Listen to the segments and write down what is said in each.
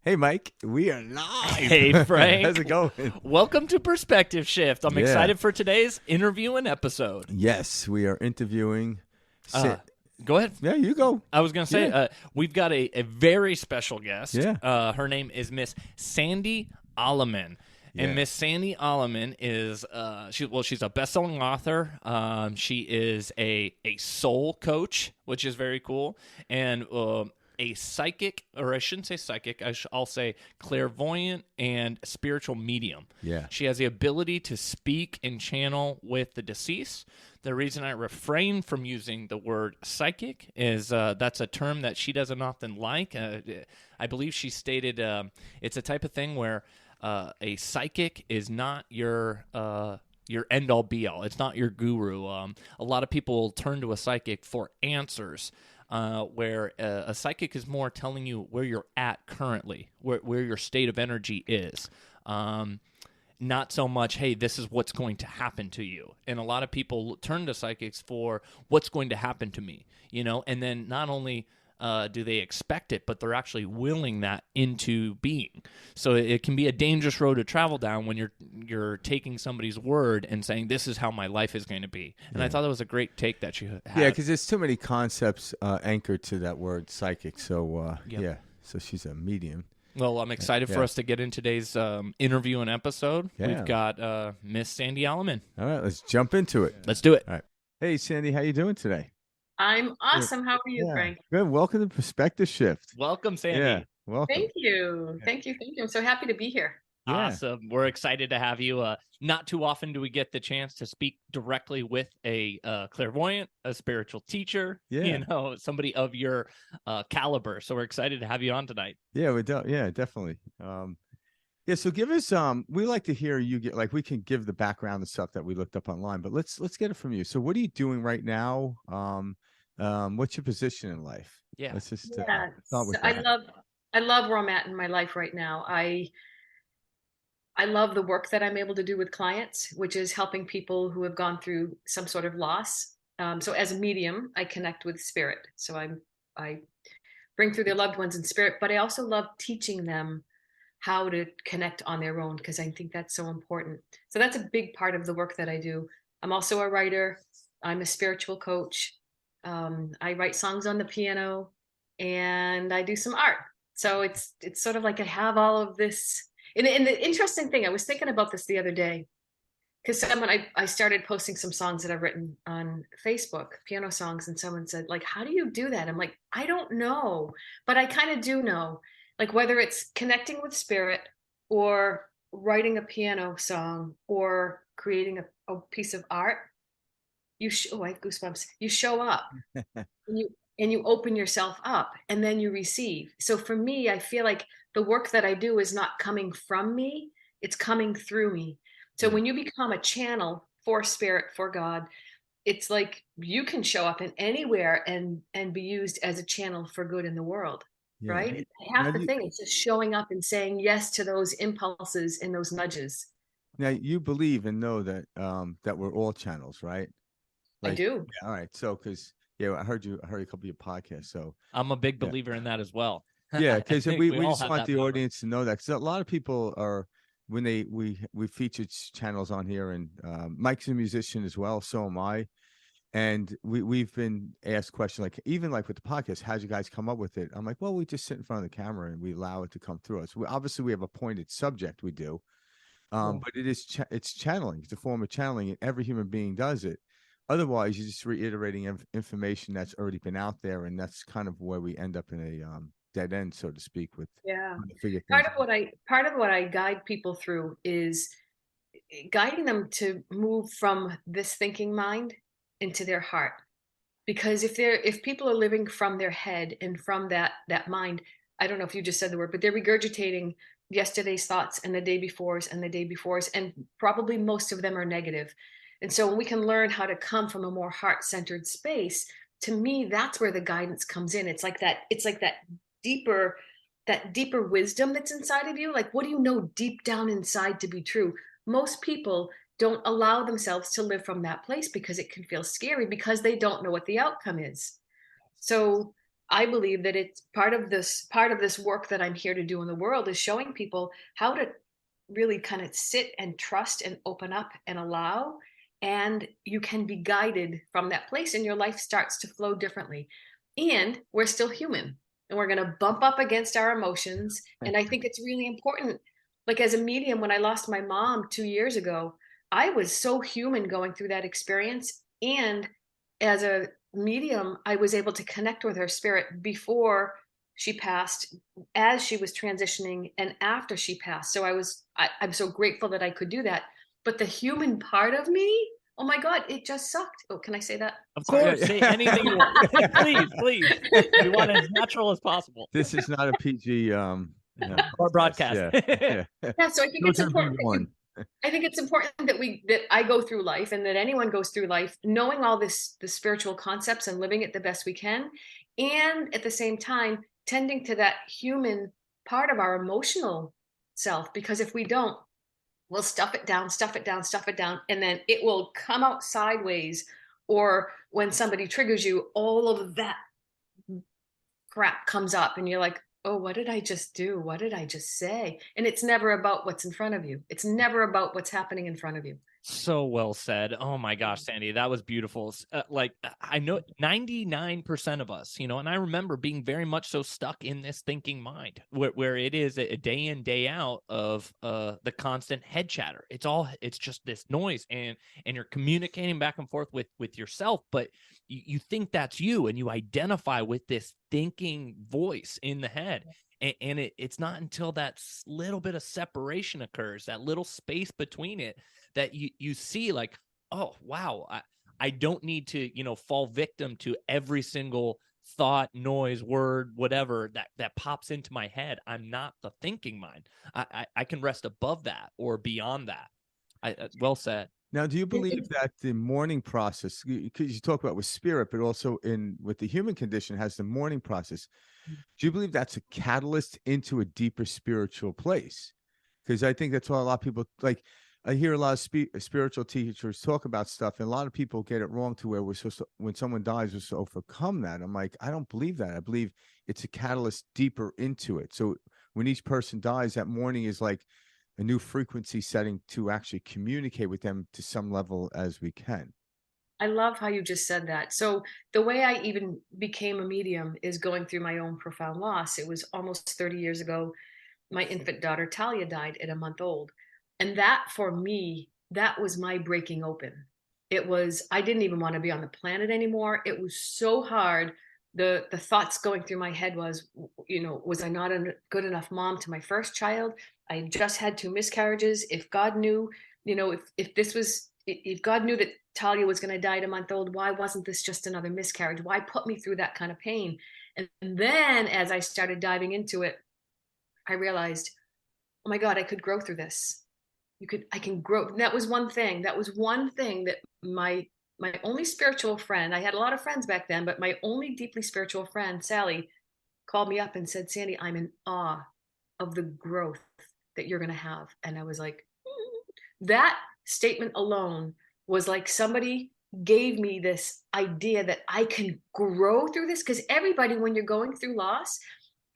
Hey, Mike, we are live. Hey, Frank. How's it going? Welcome to Perspective Shift. I'm Yeah. excited for today's interview and episode. Yes, we are interviewing. Go ahead. Yeah, you go. I was going to say, Yeah. we've got a very special guest. Yeah. Her name is Miss Sandy Alemian. Yeah. And Miss Sandy Alemian is, she's a best-selling author. She is a soul coach, which is very cool. And a psychic, or I shouldn't say psychic, I'll say clairvoyant and spiritual medium. Yeah. She has the ability to speak and channel with the deceased. The reason I refrain from using the word psychic is that's a term that she doesn't often like. I believe she stated it's a type of thing where a psychic is not your end-all be-all. It's not your guru. A lot of people turn to a psychic for answers. Where a psychic is more telling you where you're at currently, where your state of energy is. Not so much, hey, this is what's going to happen to you. And a lot of people turn to psychics for what's going to happen to me, and then not only do they expect it, but they're actually willing that into being. So it can be a dangerous road to travel down when you're taking somebody's word and saying, this is how my life is going to be. And I thought that was a great take that you had. Yeah, because there's too many concepts anchored to that word psychic. So, yeah, so she's a medium. Well, I'm excited for us to get in today's interview and episode. Yeah. We've got Miss Sandy Alemian. All right, let's jump into it. Let's do it. All right. Hey, Sandy, how you doing today? I'm awesome. How are you, Frank? Good. Welcome to Perspective Shift. Welcome, Sandy. Yeah, welcome. Thank you. Thank you. I'm so happy to be here. Yeah. Awesome. We're excited to have you. Not too often do we get the chance to speak directly with a clairvoyant, a spiritual teacher, somebody of your caliber. So we're excited to have you on tonight. Yeah, definitely. Yeah, so give us we like to hear you we can give the background and stuff that we looked up online, but let's get it from you. So what are you doing right now? What's your position in life? Yeah. Let's just start with that. I love where I'm at in my life right now. I love the work that I'm able to do with clients, which is helping people who have gone through some sort of loss. So as a medium, I connect with spirit. So I bring through their loved ones in spirit, but I also love teaching them how to connect on their own, because I think that's so important. So that's a big part of the work that I do. I'm also a writer. I'm a spiritual coach. I write songs on the piano and I do some art. So it's sort of like I have all of this. And the interesting thing, I was thinking about this the other day, because I started posting some songs that I've written on Facebook, piano songs, and someone said, like, how do you do that? I'm like, I don't know, but I kind of do know. Like whether it's connecting with spirit or writing a piano song or creating a piece of art, I have goosebumps. You show up and you open yourself up and then you receive. So for me, I feel like the work that I do is not coming from me, it's coming through me. So when you become a channel for spirit, for God, it's like you can show up in anywhere and be used as a channel for good in the world. Yeah. Right? Half the thing is just showing up and saying yes to those impulses and those nudges. Now you believe and know that that we're all channels, right? I do. Yeah, all right. So I heard a couple of your podcasts. So I'm a big believer in that as well. Yeah, because we just want the power. audience to know that. Because a lot of people are when we featured channels on here, and Mike's a musician as well, so am I. And we've been asked questions even with the podcast, how'd you guys come up with it? I'm like, well, we just sit in front of the camera and we allow it to come through us. Obviously, we have a pointed subject we do, but it's channeling. It's a form of channeling, and every human being does it. Otherwise, you're just reiterating information that's already been out there, and that's kind of where we end up in a dead end, so to speak. Part of what I guide people through is guiding them to move from this thinking mind into their heart, because if people are living from their head and from that mind, I don't know if you just said the word, but they're regurgitating yesterday's thoughts and the day before's and the day before's, and probably most of them are negative. And so when we can learn how to come from a more heart-centered space, to me, that's where the guidance comes in. It's like that deeper wisdom that's inside of you. Like, what do you know deep down inside to be true? Most people don't allow themselves to live from that place because it can feel scary, because they don't know what the outcome is. So I believe that it's part of this work that I'm here to do in the world is showing people how to really kind of sit and trust and open up and allow, and you can be guided from that place and your life starts to flow differently. And we're still human and we're going to bump up against our emotions, and I think it's really important. Like as a medium, when I lost my mom 2 years ago, I was so human going through that experience, and as a medium, I was able to connect with her spirit before she passed, as she was transitioning, and after she passed. So I'm so grateful that I could do that. But the human part of me, oh my God, it just sucked. Oh, can I say that? Of Sorry. course, say anything you want. Please, please. We want it as natural as possible. This is not a PG Or broadcast. Yeah. Yeah, so I think it's important. I think it's important that I go through life and that anyone goes through life knowing all the spiritual concepts and living it the best we can, and at the same time tending to that human part of our emotional self, because if we don't, we'll stuff it down, stuff it down, stuff it down, and then it will come out sideways. Or when somebody triggers you, all of that crap comes up and you're like, oh, what did I just do? What did I just say? And it's never about what's in front of you. It's never about what's happening in front of you. So well said. Oh my gosh, Sandy, that was beautiful. Like I know 99% of us, you know, and I remember being very much so stuck in this thinking mind where it is a day in, day out of the constant head chatter. It's just this noise, and you're communicating back and forth with yourself, but you think that's you and you identify with this thinking voice in the head. And it's not until that little bit of separation occurs, that little space between it, that you see like, oh, wow, I don't need to, you know, fall victim to every single thought, noise, word, whatever that pops into my head. I'm not the thinking mind. I can rest above that or beyond that. Well said. Now, do you believe that the mourning process, because you talk about with spirit, but also with the human condition has the mourning process, do you believe that's a catalyst into a deeper spiritual place? Because I think that's why a lot of people, like, I hear a lot of spiritual teachers talk about stuff, and a lot of people get it wrong to where we're supposed to, when someone dies, we're supposed to overcome that. I'm like, I don't believe that. I believe it's a catalyst deeper into it. So when each person dies, that mourning is like a new frequency setting to actually communicate with them to some level as we can. I love how you just said that. So the way I even became a medium is going through my own profound loss. It was almost 30 years ago. My infant daughter, Talia, died at a month old. And that for me, that was my breaking open. It was, I didn't even want to be on the planet anymore. It was so hard. The thoughts going through my head was, you know, was I not a good enough mom to my first child? I just had 2 miscarriages. If God knew, you know, if God knew that Talia was going to die at a month old, why wasn't this just another miscarriage? Why put me through that kind of pain? And then as I started diving into it, I realized, oh my God, I could grow through this. I can grow. And that was one thing. That was one thing that my only spiritual friend, I had a lot of friends back then, but my only deeply spiritual friend, Sally, called me up and said, Sandy, I'm in awe of the growth that you're going to have. And I was like, that statement alone was like somebody gave me this idea that I can grow through this. Because everybody, when you're going through loss,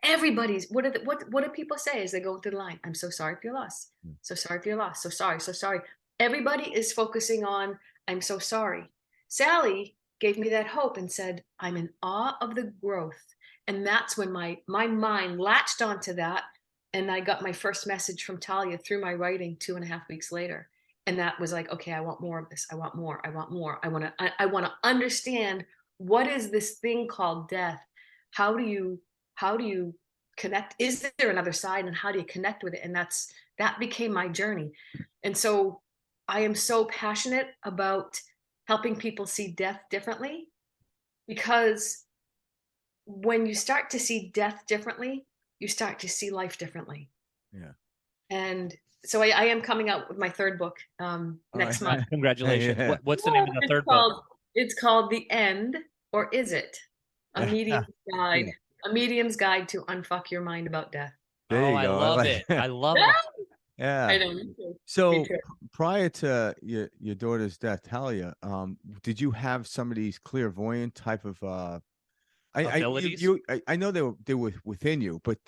everybody's what do people say as they go through the line? I'm so sorry for your loss. So sorry for your loss. So sorry. So sorry. Everybody is focusing on, I'm so sorry. Sally gave me that hope and said, I'm in awe of the growth. And that's when my mind latched onto that. And I got my first message from Talia through my writing 2.5 weeks later. And that was like, okay, I want more of this. I want more. I want more. I want to understand, what is this thing called death? How do you connect? Is there another side, and how do you connect with it? And that became my journey. And so I am so passionate about helping people see death differently, because when you start to see death differently, you start to see life differently. Yeah. And so I am coming out with my 3rd book next month. Congratulations. Yeah. What's the name of the 3rd book? It's called The End, or Is It? A Medium's Guide. A Medium's Guide to Unfuck Your Mind About Death. There you I go. love it. I love it. Yeah. I know. So prior to your daughter's death, Talia, did you have some of these clairvoyant type of abilities, I know they were within you, but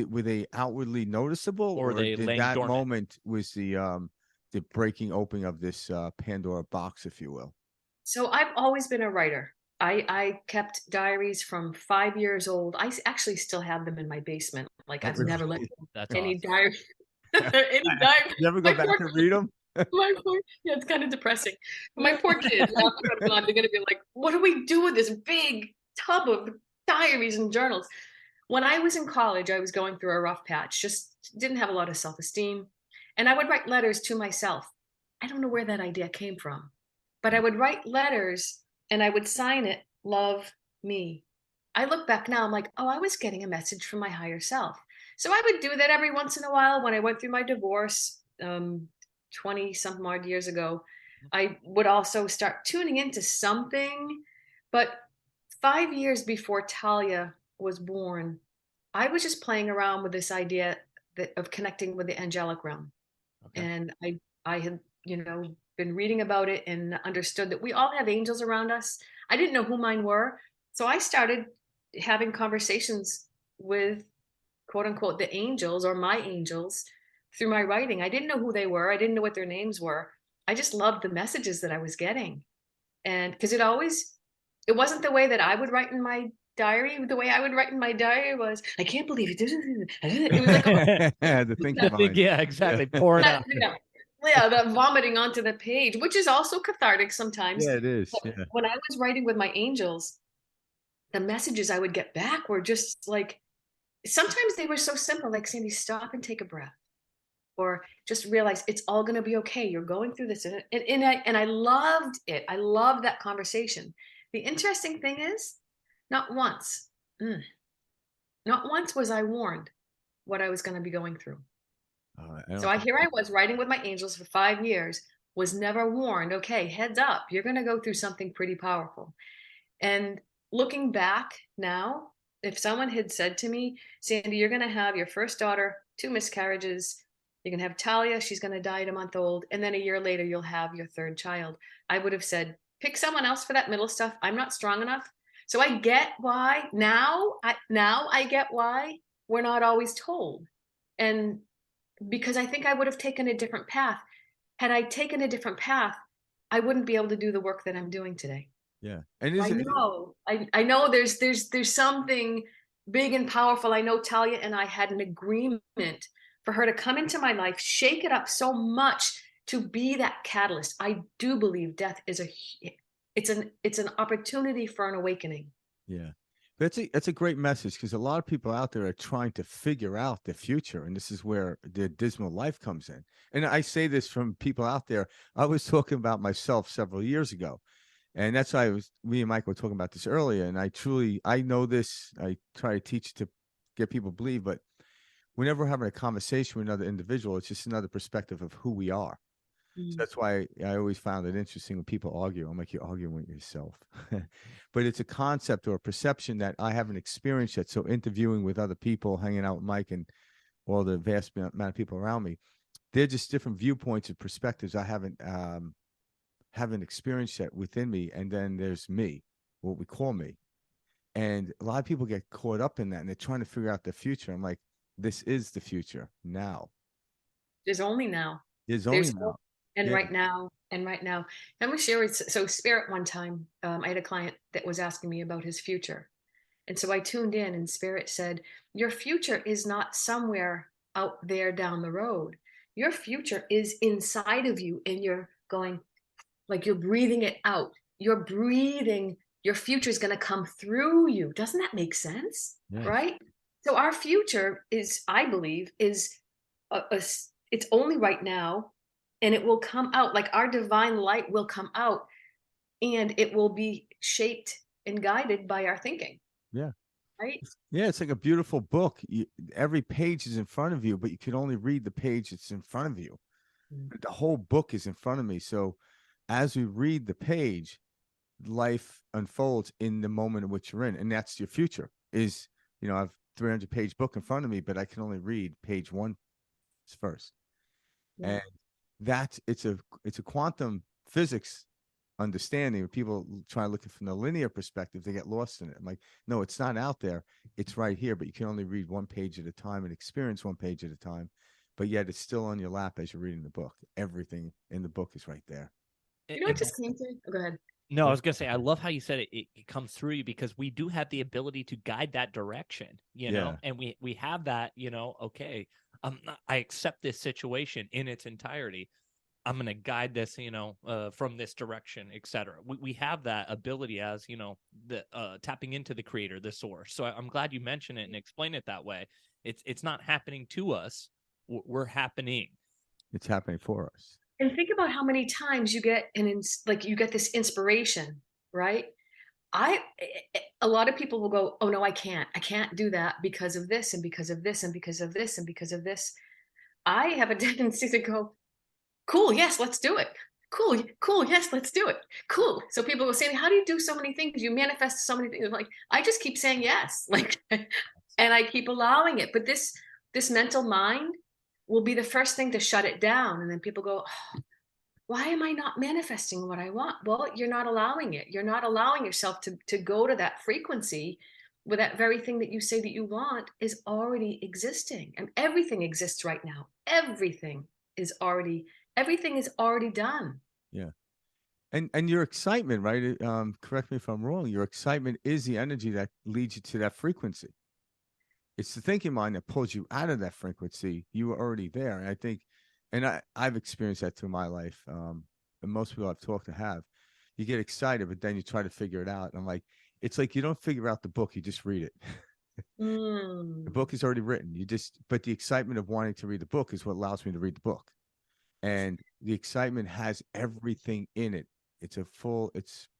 were they outwardly noticeable, or they did laying that dormant? moment was the breaking open of this Pandora box, if you will? So I've always been a writer. I kept diaries from 5 years old. Actually still have them in my basement. Like Oh, I've never let really? That's any awesome. diary, any diary. You ever go My back poor and read them? My poor, yeah, it's kind of depressing. My poor kids, after I'm gone, they're going to be like, what do we do with this big tub of diaries and journals? When I was in college, I was going through a rough patch, just didn't have a lot of self esteem. And I would write letters to myself. I don't know where that idea came from, but I would write letters and I would sign it, Love Me. I look back now, I'm like, oh, I was getting a message from my higher self. So I would do that every once in a while when I went through my divorce. 20 some odd years ago, I would also start tuning into something. But 5 years before Talia was born, I was just playing around with this idea of connecting with the angelic realm. Okay. And I had, been reading about it and understood that we all have angels around us. I didn't know who mine were. So I started having conversations with quote unquote the angels or my angels through my writing. I didn't know who they were. I didn't know what their names were. I just loved the messages that I was getting. And because it wasn't the way that I would write in my diary. The way I would write in my diary was, I can't believe it. It was like, The thinking behind. Yeah, exactly. Pour it out. yeah, that vomiting onto the page, which is also cathartic sometimes. Yeah, it is. But Yeah. when I was writing with my angels, the messages I would get back were just like, sometimes they were so simple, like, Sandy, stop and take a breath, or just realize it's all going to be okay. You're going through this. And I loved it. I loved that conversation. The interesting thing is, not once, mm, not once was I warned what I was going to be going through. I So don't think here I was writing with my angels for 5 years, was never warned, okay, heads up, you're going to go through something pretty powerful. And looking back now, if someone had said to me, Sandy, you're going to have your first daughter, 2 miscarriages, you're going to have Talia, she's going to die at a month old, and then a year later you'll have your 3rd child, I would have said, pick someone else for that middle stuff. I'm not strong enough. So I get why now. I get why we're not always told, and because I think I would have taken a different path. Had I taken a different path, I wouldn't be able to do the work that I'm doing today. Yeah. And I know there's something big and powerful. I know Talia and I had an agreement for her to come into my life, shake it up so much to be that catalyst. I do believe death is it's an opportunity for an awakening. Yeah. That's a great message, because a lot of people out there are trying to figure out the future, and this is where the dismal life comes in. And I say this from people out there. I was talking about myself several years ago, and that's why me and Mike were talking about this earlier. And I know this. I try to teach to get people to believe, but whenever we're having a conversation with another individual, it's just another perspective of who we are. So that's why I always found it interesting when people argue. I'm like, you're arguing with yourself. But it's a concept or a perception that I haven't experienced yet. So interviewing with other people, hanging out with Mike and all the vast amount of people around me, they're just different viewpoints and perspectives I haven't experienced yet within me. And then there's me, what we call me. And a lot of people get caught up in that, and they're trying to figure out the future. I'm like, this is the future now. There's only now. There's only now. And Yeah. right now, I'm gonna share it. So Spirit, one time, I had a client that was asking me about his future. And so I tuned in, and Spirit said, your future is not somewhere out there down the road. Your future is inside of you, and you're going, like, you're breathing it out. You're breathing, your future is going to come through you. Doesn't that make sense? Yes. Right? So our future is, I believe, is it's only right now, and it will come out, like our divine light will come out, and it will be shaped and guided by our thinking. Yeah. Right? Yeah, it's like a beautiful book. Every page is in front of you, but you can only read the page that's in front of you. The whole book is in front of me. So as we read the page, life unfolds in the moment in which you're in. And that's your future is, I have 300-page book in front of me, but I can only read page 1 first. Yeah. And it's a quantum physics understanding. People try to look at it from the linear perspective, they get lost in it. I'm like, no, it's not out there. It's right here, but you can only read one page at a time and experience one page at a time. But yet it's still on your lap as you're reading the book. Everything in the book is right there. You know what just came to? Oh, go ahead. No, I was gonna say, I love how you said it comes through you, because we do have the ability to guide that direction, Yeah. and we have that, okay, I accept this situation in its entirety. I'm going to guide this, from this direction, etc. We have that ability as, the tapping into the creator, the source. So I'm glad you mentioned it and explain it that way. It's not happening to us. We're happening. It's happening for us. And think about how many times you get you get this inspiration, right? A lot of people will go, oh no, I can't do that because of this and because of this and because of this and because of this. I have a tendency to go, cool, yes, let's do it. Cool, yes, let's do it. Cool. So people will say, how do you do so many things? You manifest so many things. I'm like, I just keep saying yes, like, and I keep allowing it. But this mental mind will be the first thing to shut it down. And then people go, oh, why am I not manifesting what I want? Well, you're not allowing it. You're not allowing yourself to go to that frequency where that very thing that you say that you want is already existing. And everything exists right now. Everything is already done. Yeah. And your excitement, right? Correct me if I'm wrong. Your excitement is the energy that leads you to that frequency. It's the thinking mind that pulls you out of that frequency. You were already there. And I think, and I've experienced that through my life. And most people I've talked to have. You get excited, but then you try to figure it out. And I'm like, it's like you don't figure out the book, you just read it. The book is already written. But the excitement of wanting to read the book is what allows me to read the book. And the excitement has everything in it. It's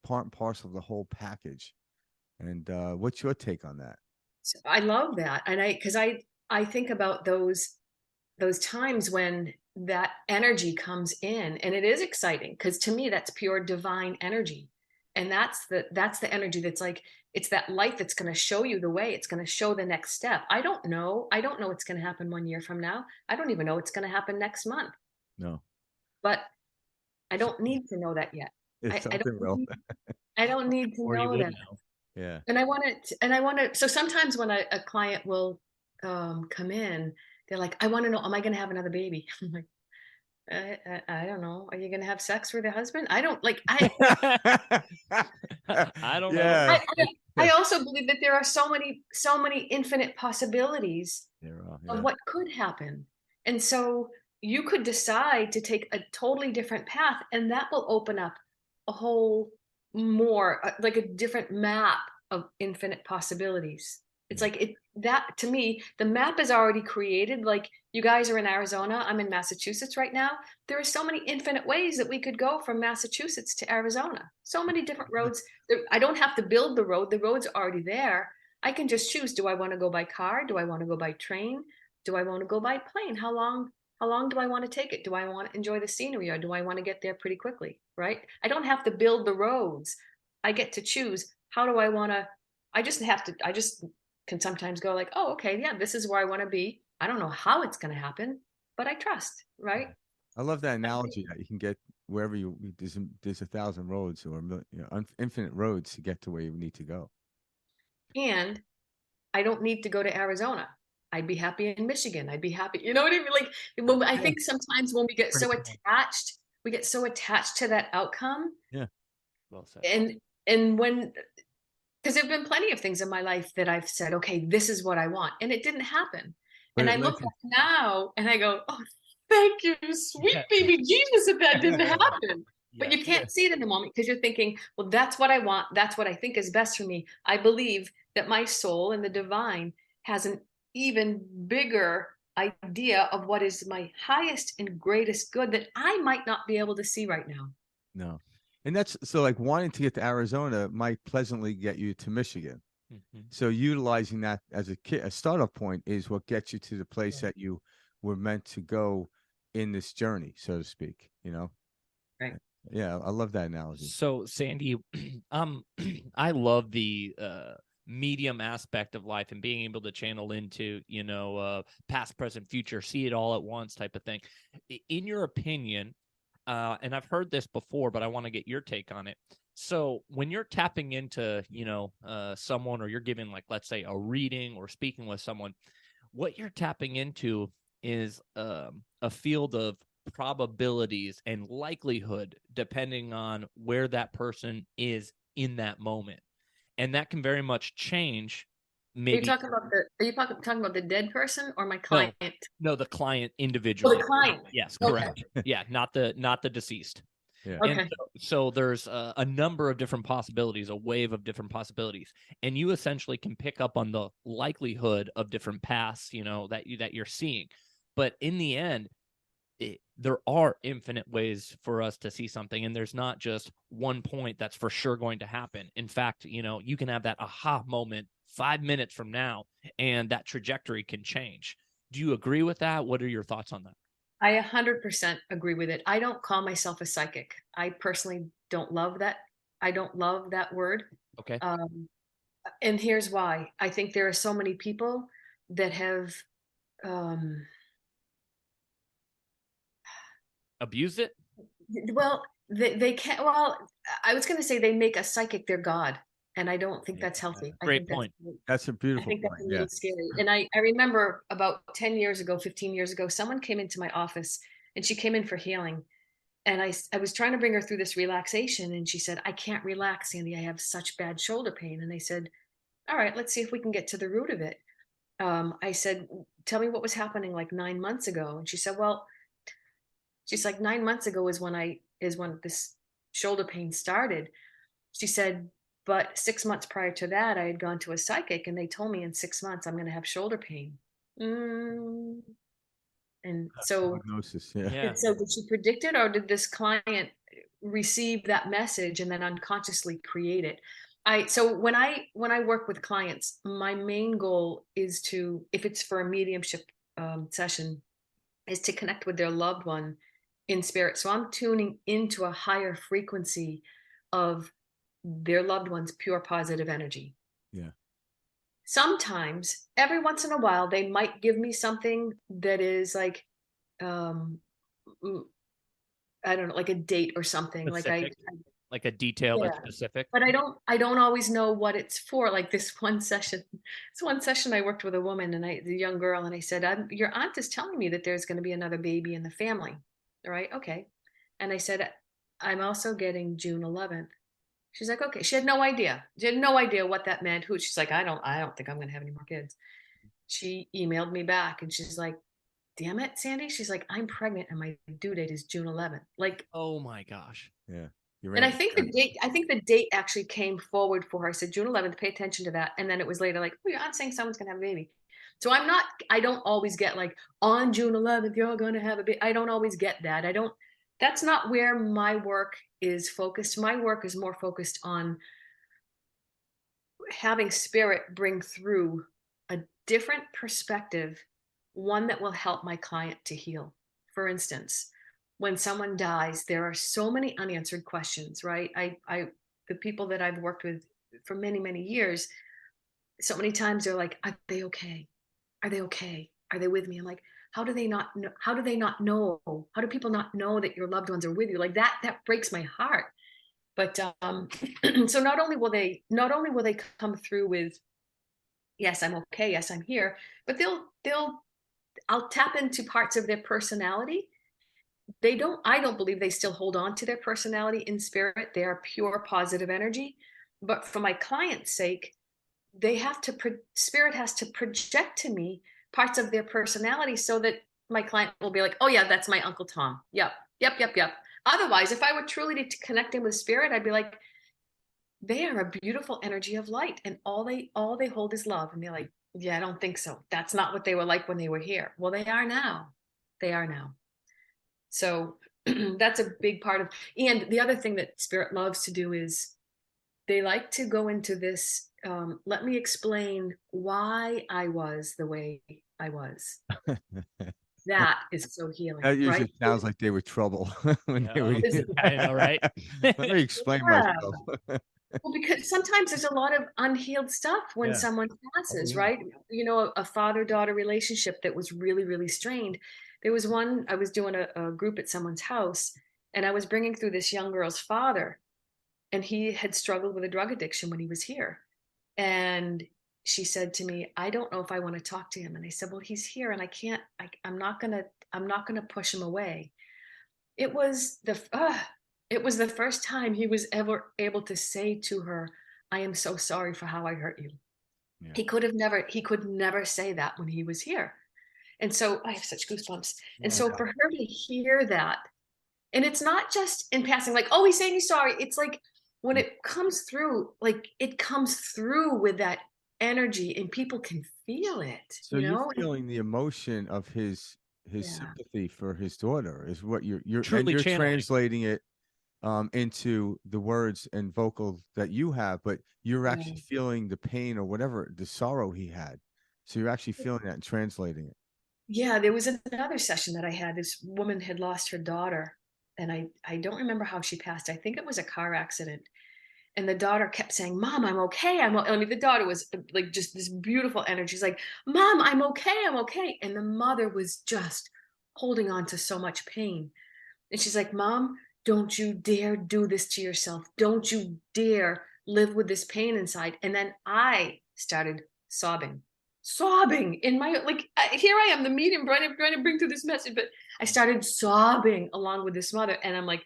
part and parcel of the whole package. And what's your take on that? So I love that. And because I think about those times when that energy comes in, and it is exciting, because to me that's pure divine energy. And that's the energy that's like, it's that light that's going to show you the way. It's going to show the next step. I don't know what's going to happen 1 year from now. I don't even know what's going to happen next month. No. But I don't need to know that yet. I don't need to know that. Yeah. And I want to, so sometimes when a client will come in, they're like, I want to know, am I going to have another baby? I'm like, I don't know. Are you going to have sex with a husband? I don't like, I don't know. I also believe that there are so many infinite possibilities of what could happen. And so you could decide to take a totally different path, and that will open up a whole more like a different map of infinite possibilities. It's like that to me, the map is already created. Like, you guys are in Arizona, I'm in Massachusetts right now. There are so many infinite ways that we could go from Massachusetts to Arizona. So many different roads. I don't have to build the road. The road's already there. I can just choose. Do I want to go by car? Do I want to go by train? Do I want to go by plane? How long do I want to take it? Do I want to enjoy the scenery, or do I want to get there pretty quickly? Right? I don't have to build the roads. I get to choose. How do I want to? I just can sometimes go like, oh, okay, yeah, this is where I want to be. I don't know how it's going to happen, but I trust, right? I love that analogy that you can get wherever there's 1,000 roads or infinite roads to get to where you need to go. And I don't need to go to Arizona. I'd be happy in Michigan. I'd be happy. You know what I mean? Like, I think sometimes when we get so attached to that outcome. Yeah. Well said. And when, because there've been plenty of things in my life that I've said, okay, this is what I want, and it didn't happen. And I look back now and I go, oh, thank you, sweet baby Jesus, that didn't happen. But you can't see it in the moment because you're thinking, well, that's what I want. That's what I think is best for me. I believe that my soul and the divine has an even bigger idea of what is my highest and greatest good that I might not be able to see right now. No. And that's so, like, wanting to get to Arizona might pleasantly get you to Michigan. Mm-hmm. So utilizing that as a startup point is what gets you to the place that you were meant to go in this journey, so to speak, Right. Yeah, I love that analogy. So, Sandy, I love the medium aspect of life and being able to channel into, past, present, future, see it all at once type of thing. In your opinion, and I've heard this before, but I want to get your take on it. So when you're tapping into, someone, or you're giving, like, let's say, a reading or speaking with someone, what you're tapping into is a field of probabilities and likelihood, depending on where that person is in that moment. And that can very much change. Maybe Are you talking about the dead person or my no, client? no, the client Oh, individually. the client. Yes, Okay. correct. Yeah, not the deceased. Yeah. And Okay. so there's a number of different possibilities, a wave of different possibilities, and you essentially can pick up on the likelihood of different paths, that you're seeing. But in the end, there are infinite ways for us to see something, and there's not just one point that's for sure going to happen. In fact, you can have that aha moment 5 minutes from now, and that trajectory can change. Do you agree with that? What are your thoughts on that? I 100% agree with it. I don't call myself a psychic. I personally don't love that. I don't love that word. Okay. And here's why. I think there are so many people that have, um, Abuse it? well, they can't, well, I was going to say they make a psychic their God. And I don't think Yeah. that's healthy. I Great think that's point. That's a I beautiful think that's point. a Yeah. little scary. And I remember about 10 years ago, 15 years ago, someone came into my office and she came in for healing. And I was trying to bring her through this relaxation. And she said, I can't relax, Sandy. I have such bad shoulder pain. And I said, all right, let's see if we can get to the root of it. I said, tell me what was happening like 9 months ago. And she said, well, she's like, 9 months ago is when this shoulder pain started. She said, but 6 months prior to that, I had gone to a psychic and they told me in 6 months I'm going to have shoulder pain. Mm. And so, Prognosis. Yeah. Yeah. so did she predict it, or did this client receive that message and then unconsciously create it? So when I work with clients, my main goal is to, if it's for a mediumship session, is to connect with their loved one in spirit. So I'm tuning into a higher frequency of their loved one's pure positive energy. Yeah. Sometimes, every once in a while, they might give me something that is like, um, mm, I don't know, like a date or something. Specific, like a detail Yeah, that's specific. but I don't always know what it's for. Like this one session I worked with a woman and the young girl, and I said, your aunt is telling me that there's going to be another baby in the family. All right. Okay. And I said, I'm also getting June 11th. She's like, okay. She had no idea. She had no idea what that meant. She's like, I don't think I'm going to have any more kids. She emailed me back and she's like, damn it, Sandy. She's like, I'm pregnant and my due date is June 11th. Like, Oh my gosh. Yeah. You and ran. I think the date actually came forward for her. I said June 11th, pay attention to that. And then it was later like, oh, I'm saying someone's going to have a baby. So I don't always get like on June 11th, you're going to have a baby. I don't always get that. That's not where my work is focused. My work is more focused on having spirit bring through a different perspective, one that will help my client to heal. For instance, when someone dies, there are so many unanswered questions, right? The people that I've worked with for many, many years, so many times they're like, are they okay? Are they okay? Are they with me? I'm like, how do they not know? How do they not know? How do people not know that your loved ones are with you? Like that breaks my heart. But so not only will they come through with, yes, I'm okay, yes, I'm here, but I'll tap into parts of their personality. I don't believe they still hold on to their personality in spirit. They are pure positive energy. But for my client's sake, spirit has to project to me parts of their personality so that my client will be like, oh yeah, that's my Uncle Tom. Yep, yep, yep, yep. Otherwise, if I were truly to connect in with spirit, I'd be like, they are a beautiful energy of light, and all they hold is love. And they're like, yeah, I don't think so. That's not what they were like when they were here. Well, they are now. They are now. So that's a big part of. And the other thing that spirit loves to do is they like to go into this. Let me explain why I was the way I was. That is so healing, That usually right? sounds like they were trouble when they were. I know, right? Let me explain Yeah. myself. Well, because sometimes there's a lot of unhealed stuff when Yeah. someone passes, yeah. right? A father-daughter relationship that was really, really strained. There was one, I was doing a group at someone's house, And I was bringing through this young girl's father, and he had struggled with a drug addiction when he was here. And she said to me, I don't know if I want to talk to him. And I said, well, he's here and I'm not going to push him away. It was the first time he was ever able to say to her, I am so sorry for how I hurt you. Yeah. He could never say that when he was here. And so I have such goosebumps. And so for her to hear that, and it's not just in passing, like, oh, he's saying he's sorry. It's like when it comes through, like it comes through with that energy and people can feel it, So you're feeling the emotion of his sympathy for his daughter is what you're Truly you're channeling. translating it into the words and vocal that you have, but you're actually feeling the pain or whatever, the sorrow he had. So you're actually feeling that and translating it. Yeah, there was another session that I had. This woman had lost her daughter, and I don't remember how she passed. I think it was a car accident. And the daughter kept saying, Mom, I'm okay. I mean, the daughter was like just this beautiful energy. She's like, Mom, I'm okay. I'm okay. And the mother was just holding on to so much pain. And she's like, Mom, don't you dare do this to yourself. Don't you dare live with this pain inside. And then I started sobbing in my, like, here I am, the medium, trying to bring through this message. But I started sobbing along with this mother. And I'm like,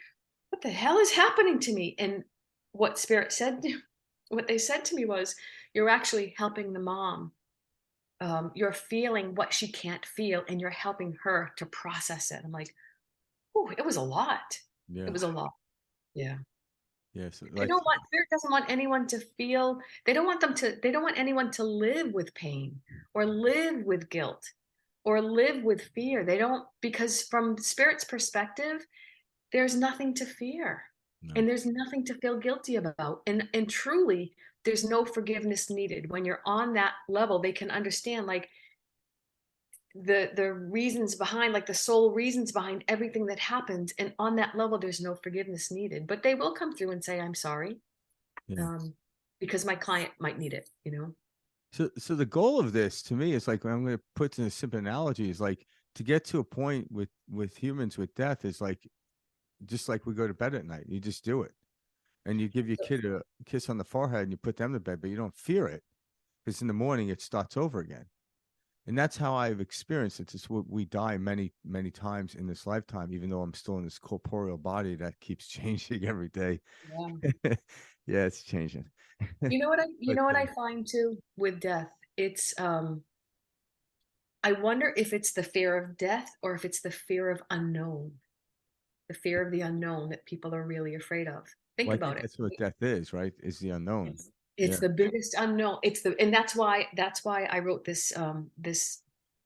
what the hell is happening to me? And what what they said to me was, you're actually helping the mom. You're feeling what she can't feel, and you're helping her to process it. I'm like, oh, it was a lot. Yeah. It was a lot. Yeah. Yes. They don't want, spirit doesn't want anyone to feel, they don't want anyone to live with pain or live with guilt or live with fear. They don't, because from spirit's perspective, there's nothing to fear. No. And there's nothing to feel guilty about. And truly, there's no forgiveness needed. When you're on that level, they can understand like the reasons behind, like the soul reasons behind everything that happened. And on that level, there's no forgiveness needed. But they will come through and say, I'm sorry. Yeah. Because my client might need it, you know? So the goal of this to me is like, I'm going to put in a simple analogy, is like to get to a point with humans with death is like, just like we go to bed at night, you just do it. And you give your kid a kiss on the forehead and you put them to bed, but you don't fear it because in the morning it starts over again. And that's how I've experienced it. It's what we die many, many times in this lifetime, even though I'm still in this corporeal body that keeps changing every day. Yeah. Yeah, it's changing. You know what But, I find too with death? It's I wonder if it's the fear of death or if it's the fear of unknown, the fear of the unknown that people are really afraid of. Think well, I about think it. that's what death is, right? Is the unknown. It's Yeah. the biggest unknown. And that's why I wrote this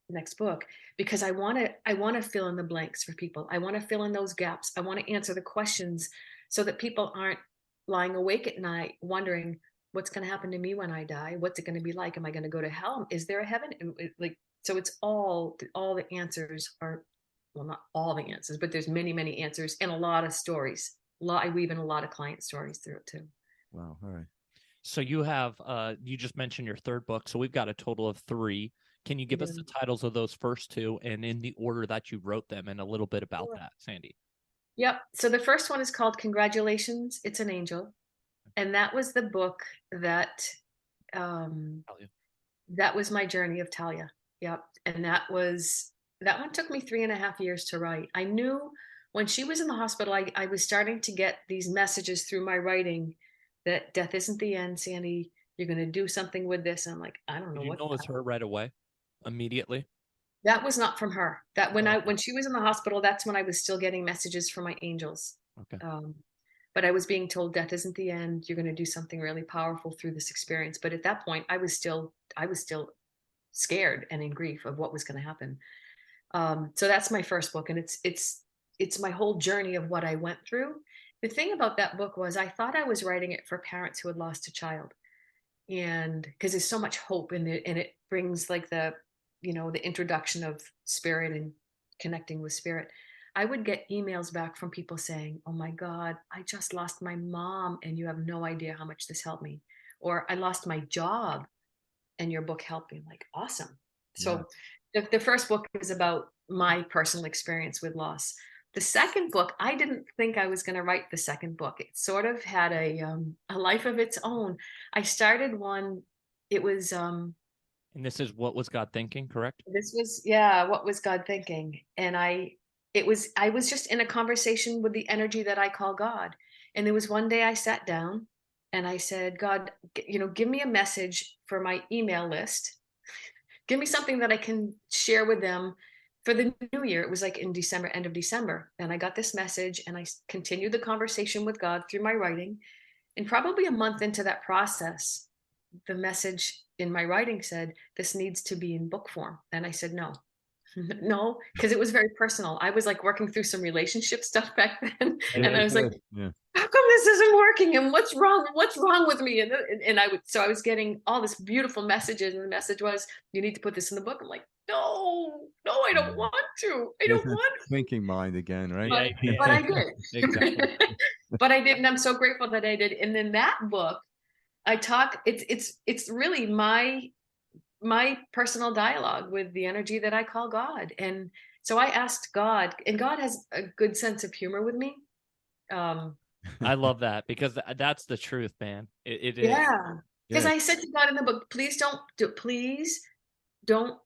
next book, because I want to fill in the blanks for people. I want to fill in those gaps. I want to answer the questions so that people aren't lying awake at night wondering what's going to happen to me when I die. What's it going to be like? Am I going to go to hell? Is there a heaven? Like, so it's all the answers are, well, not all the answers, but there's many answers and a lot of stories. I weave in a lot of client stories through it too. Wow. All right. So you have, you just mentioned your third book. So we've got a total of 3. Can you give us the titles of those first 2 and in the order that you wrote them and a little bit about that, Sandy? Yep. So the first one is called Congratulations, It's an Angel. And that was the book that that was my journey of Talia. Yep. And that one took me 3.5 years to write. I knew when she was in the hospital, I was starting to get these messages through my writing that death isn't the end, Sandy. You're going to do something with this. And I'm like, I don't know Did you what. know it was her right away, immediately? That was not from her. That when she was in the hospital, that's when I was still getting messages from my angels. Okay. But I was being told death isn't the end. You're going to do something really powerful through this experience. But at that point, I was still scared and in grief of what was going to happen. So that's my first book, and it's my whole journey of what I went through. The thing about that book was I thought I was writing it for parents who had lost a child, and because there's so much hope in it, and it brings like the introduction of spirit and connecting with spirit. I would get emails back from people saying, oh my God, I just lost my mom and you have no idea how much this helped me. Or I lost my job and your book helped me. I'm like, awesome. So the first book is about my personal experience with loss. The second book, I didn't think I was going to write the second book. It sort of had a life of its own. I started one. It was And this is What Was God Thinking, correct? this was, yeah, what was God thinking? And I was just in a conversation with the energy that I call God. And there was one day I sat down and I said, God, give me a message for my email list. Give me something that I can share with them for the new year. It was like in December, end of December. And I got this message and I continued the conversation with God through my writing. And probably a month into that process, the message in my writing said, this needs to be in book form. And I said, no, no, because it was very personal. I was like working through some relationship stuff back then. And I was like, Yeah. how come this isn't working? And what's wrong? What's wrong with me? And I was getting all this beautiful messages. And the message was, you need to put this in the book. I'm like, no, I don't want to. I There's don't that want thinking mind again, right? but I did. Exactly. But I did, and I'm so grateful that I did. And in that book, I talk. It's really my personal dialogue with the energy that I call God. And so I asked God, and God has a good sense of humor with me. I love that because that's the truth, man. It is. Yeah, because Yeah. I said to God in the book, please don't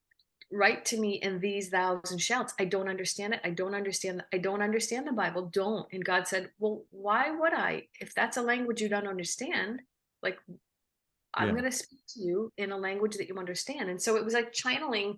write to me in these thous and shouts. I don't understand it. I don't understand. I don't understand the Bible. Don't. And God said, well, why would I? If that's a language you don't understand, like I'm Yeah. going to speak to you in a language that you understand. And so it was like channeling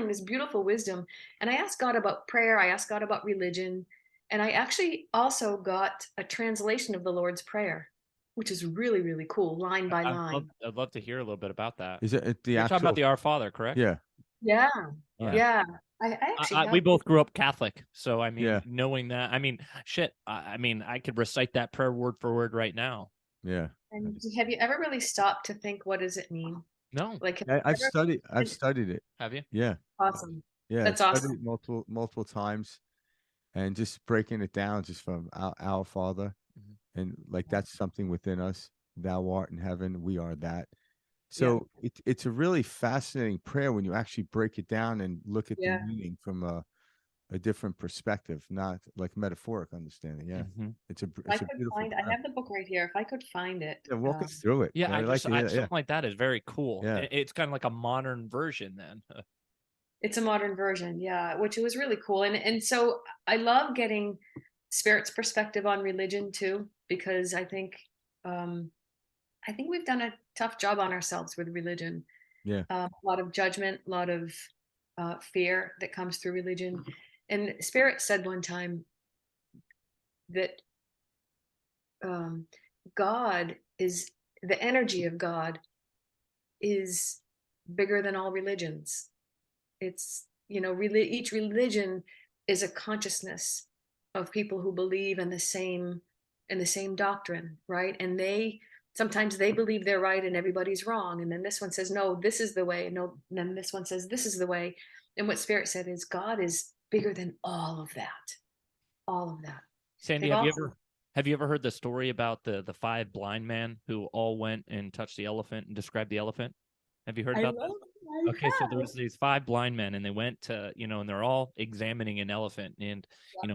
this beautiful wisdom. And I asked God about prayer. I asked God about religion. And I actually also got a translation of the Lord's Prayer, which is really, really cool, line by line. I'd love to hear a little bit about that. Is it the You're talking about actual? the Our Father, correct? Yeah. Yeah. Yeah. Yeah. I actually We have. both grew up Catholic, so I mean, Yeah. knowing that, I mean, shit, I mean, I could recite that prayer word for word right now. Yeah. And have you ever really stopped to think, what does it mean? No, Like, have I, you I've ever, studied. I've it's studied it. have you? Yeah. awesome. Yeah. I've That's studied awesome. it multiple times, and just breaking it down, just from our Father, Mhm. and like that's something within us. Thou art in heaven, we are that. Yeah. So it's a really fascinating prayer when you actually break it down and look at the Yeah. meaning from a different perspective, not like metaphoric understanding. Yeah, Mhm. If I it's a could beautiful find, I prayer. have the book right here. If I could find it. Yeah, walk us through it. Yeah, I'd like to hear that. Yeah, something like that is very cool. yeah, It's kind of like a modern version, then. It's a modern version, yeah, which was really cool. And so I love getting Spirit's perspective on religion too, because um, I think we've done a tough job on ourselves with religion. yeah, A lot of judgment, a lot of fear that comes through religion. And Spirit said one time that um, God is the energy of God is bigger than all religions. It's, each religion is a consciousness of people who believe in the same doctrine, right? And they sometimes they believe they're right and everybody's wrong. And then this one says, no, this is the way. And no, and then this one says, this is the way. And what Spirit said is God is bigger than all of that. All of that. Sandy, They've also have you ever heard the story about the five blind men who all went and touched the elephant and described the elephant? Have you heard I about love this? I Okay, so there have. was these five blind men, and they went to, and they're all examining an elephant, and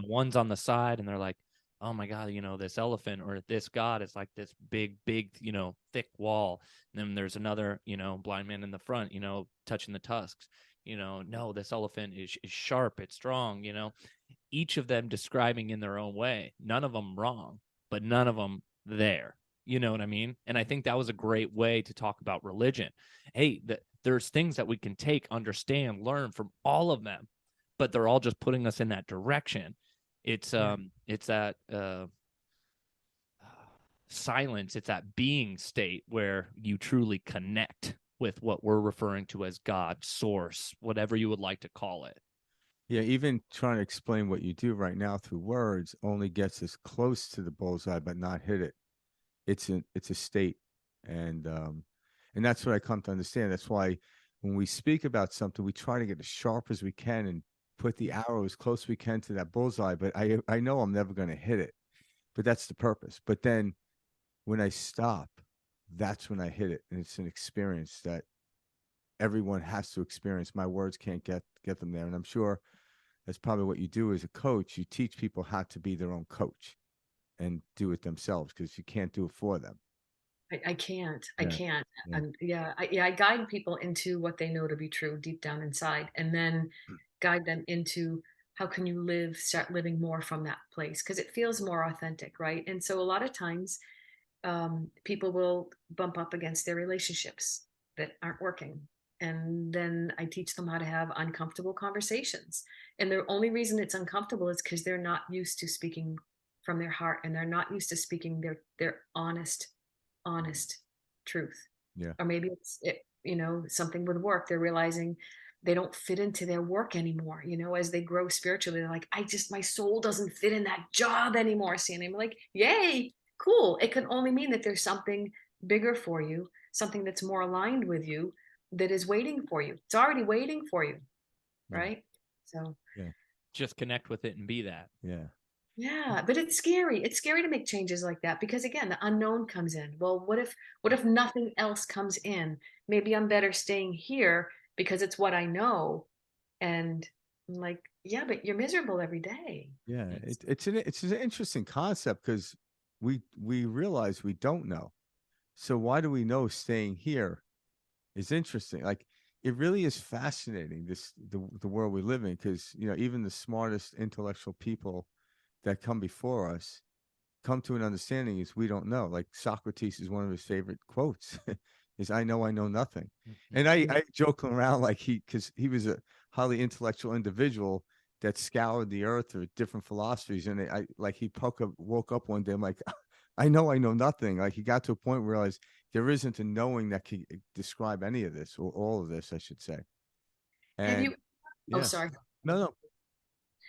one's on the side, and they're like, "Oh my God, this elephant or this god is like this big, big, thick wall." And then there's another, blind man in the front, touching the tusks. No, this elephant is sharp, it's strong. Each of them describing in their own way, none of them wrong, but none of them there. You know what I mean? And I think that was a great way to talk about religion. Hey, there's things that we can take, understand, learn from all of them, but they're all just putting us in that direction. It's that silence, it's that being state where you truly connect with what we're referring to as God, source, whatever you would like to call it. yeah. Even trying to explain what you do right now through words only gets us close to the bullseye, but not hit it. It's a state, and that's what I come to understand. That's why when we speak about something, we try to get as sharp as we can and put the arrow as close as we can to that bullseye. But I know I'm never going to hit it, but that's the purpose. But then when I stop, that's when I hit it, and it's an experience that everyone has to experience. My words can't get them there, and I'm sure that's probably what you do as a coach. You teach people how to be their own coach and do it themselves, because you can't do it for them. I can't. I Yeah. can't. Yeah. I guide people into what they know to be true deep down inside, and then guide them into how can you start living more from that place because it feels more authentic, right? And so a lot of times, people will bump up against their relationships that aren't working, and then I teach them how to have uncomfortable conversations. And the only reason it's uncomfortable is because they're not used to speaking from their heart, and they're not used to speaking their honest truth. Yeah. Or maybe something with work, they're realizing they don't fit into their work anymore, as they grow spiritually. They're like, my soul doesn't fit in that job anymore, Sandy. I'm like, yay, cool. It can only mean that there's something bigger for you, something that's more aligned with you, that is waiting for you. It's already waiting for you, right? So Yeah. Just connect with it and be that. Yeah. yeah, but it's scary. It's scary to make changes like that because again, the unknown comes in. Well, what if nothing else comes in? Maybe I'm better staying here because it's what I know. And I'm like, yeah, but you're miserable every day. Yeah. It's an interesting concept, because we realize we don't know. So why do we know staying here is interesting? Like, it really is fascinating, the world we live in, because even the smartest intellectual people that come before us come to an understanding is we don't know. Like Socrates, is one of his favorite quotes is I know nothing. And I joke around like because he was a highly intellectual individual that scoured the earth through different philosophies. And he woke up one day, I'm like, I know nothing. Like, he got to a point where he realized there isn't a knowing that can describe any of this, or all of this, I should say. Have And you, oh, yeah, sorry. no.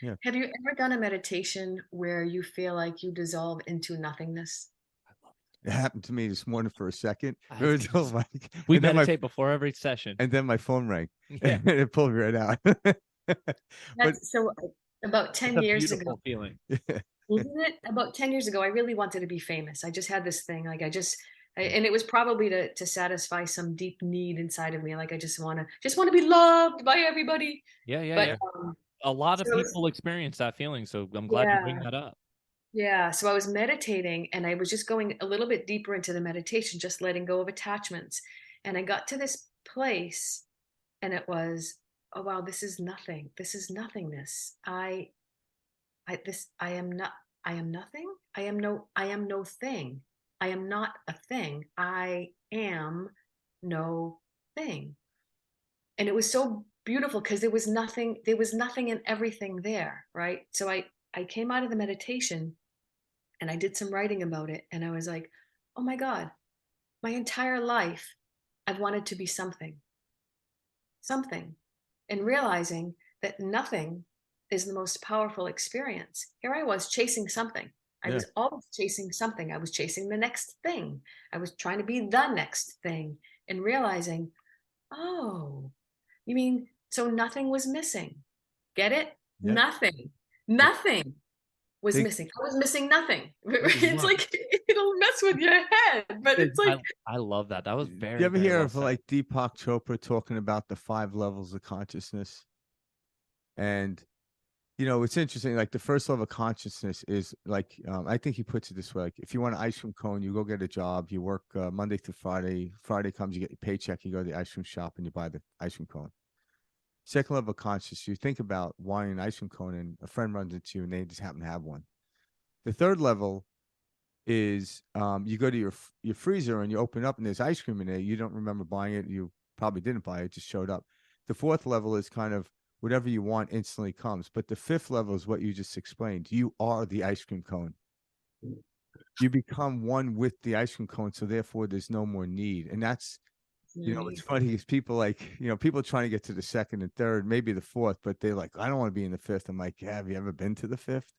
Yeah. Have you ever done a meditation where you feel like you dissolve into nothingness? It happened to me this morning for a second. We And then meditate before every session. and then my phone rang. Yeah. And it pulled me right out. But That's so about It's 10 a years beautiful ago. feeling. Isn't it? About 10 years ago, I really wanted to be famous. I just had this thing. Like and it was probably to satisfy some deep need inside of me. Like I just want to be loved by everybody. Yeah. But A lot of so people experience that feeling, so I'm glad you bring yeah, that up. yeah. So I was meditating and I was just going a little bit deeper into the meditation, just letting go of attachments. And I got to this place and it was, oh wow, this is nothing. This is nothingness. I am not, I am nothing. I am no thing. I am not a thing. I am no thing. And it was so beautiful because there was nothing and everything there, right? So I came out of the meditation and I did some writing about it. And I was like, oh my God, my entire life, I've wanted to be something, and realizing that nothing is the most powerful experience. Here I was chasing something. I yeah, was always chasing something. I was chasing the next thing. I was trying to be the next thing and realizing, oh, you mean so nothing was missing? Get it? yeah. Nothing was They, missing. I was missing nothing. It's Wow. like it'll mess with your head, but it's like I love that. That was you very, ever very hear well of said. like Deepak Chopra talking about the 5 levels of consciousness? And it's interesting. Like, the first level of consciousness is like, I think he puts it this way: like, if you want an ice cream cone, you go get a job, you work Monday through Friday. Friday comes, you get your paycheck, you go to the ice cream shop, and you buy the ice cream cone. Second level of consciousness, you think about wanting an ice cream cone, and a friend runs into you, and they just happen to have one. The third level is, you go to your freezer and you open it up, and there's ice cream in there. You don't remember buying it. You probably didn't buy it. It just showed up. The fourth level is kind of whatever you want instantly comes. But the fifth level is what you just explained. You are the ice cream cone. You become one with the ice cream cone. So therefore there's no more need. And that's, it's funny because people people trying to get to the second and third, maybe the fourth, but they're like, I don't want to be in the fifth. I'm like, yeah, have you ever been to the fifth?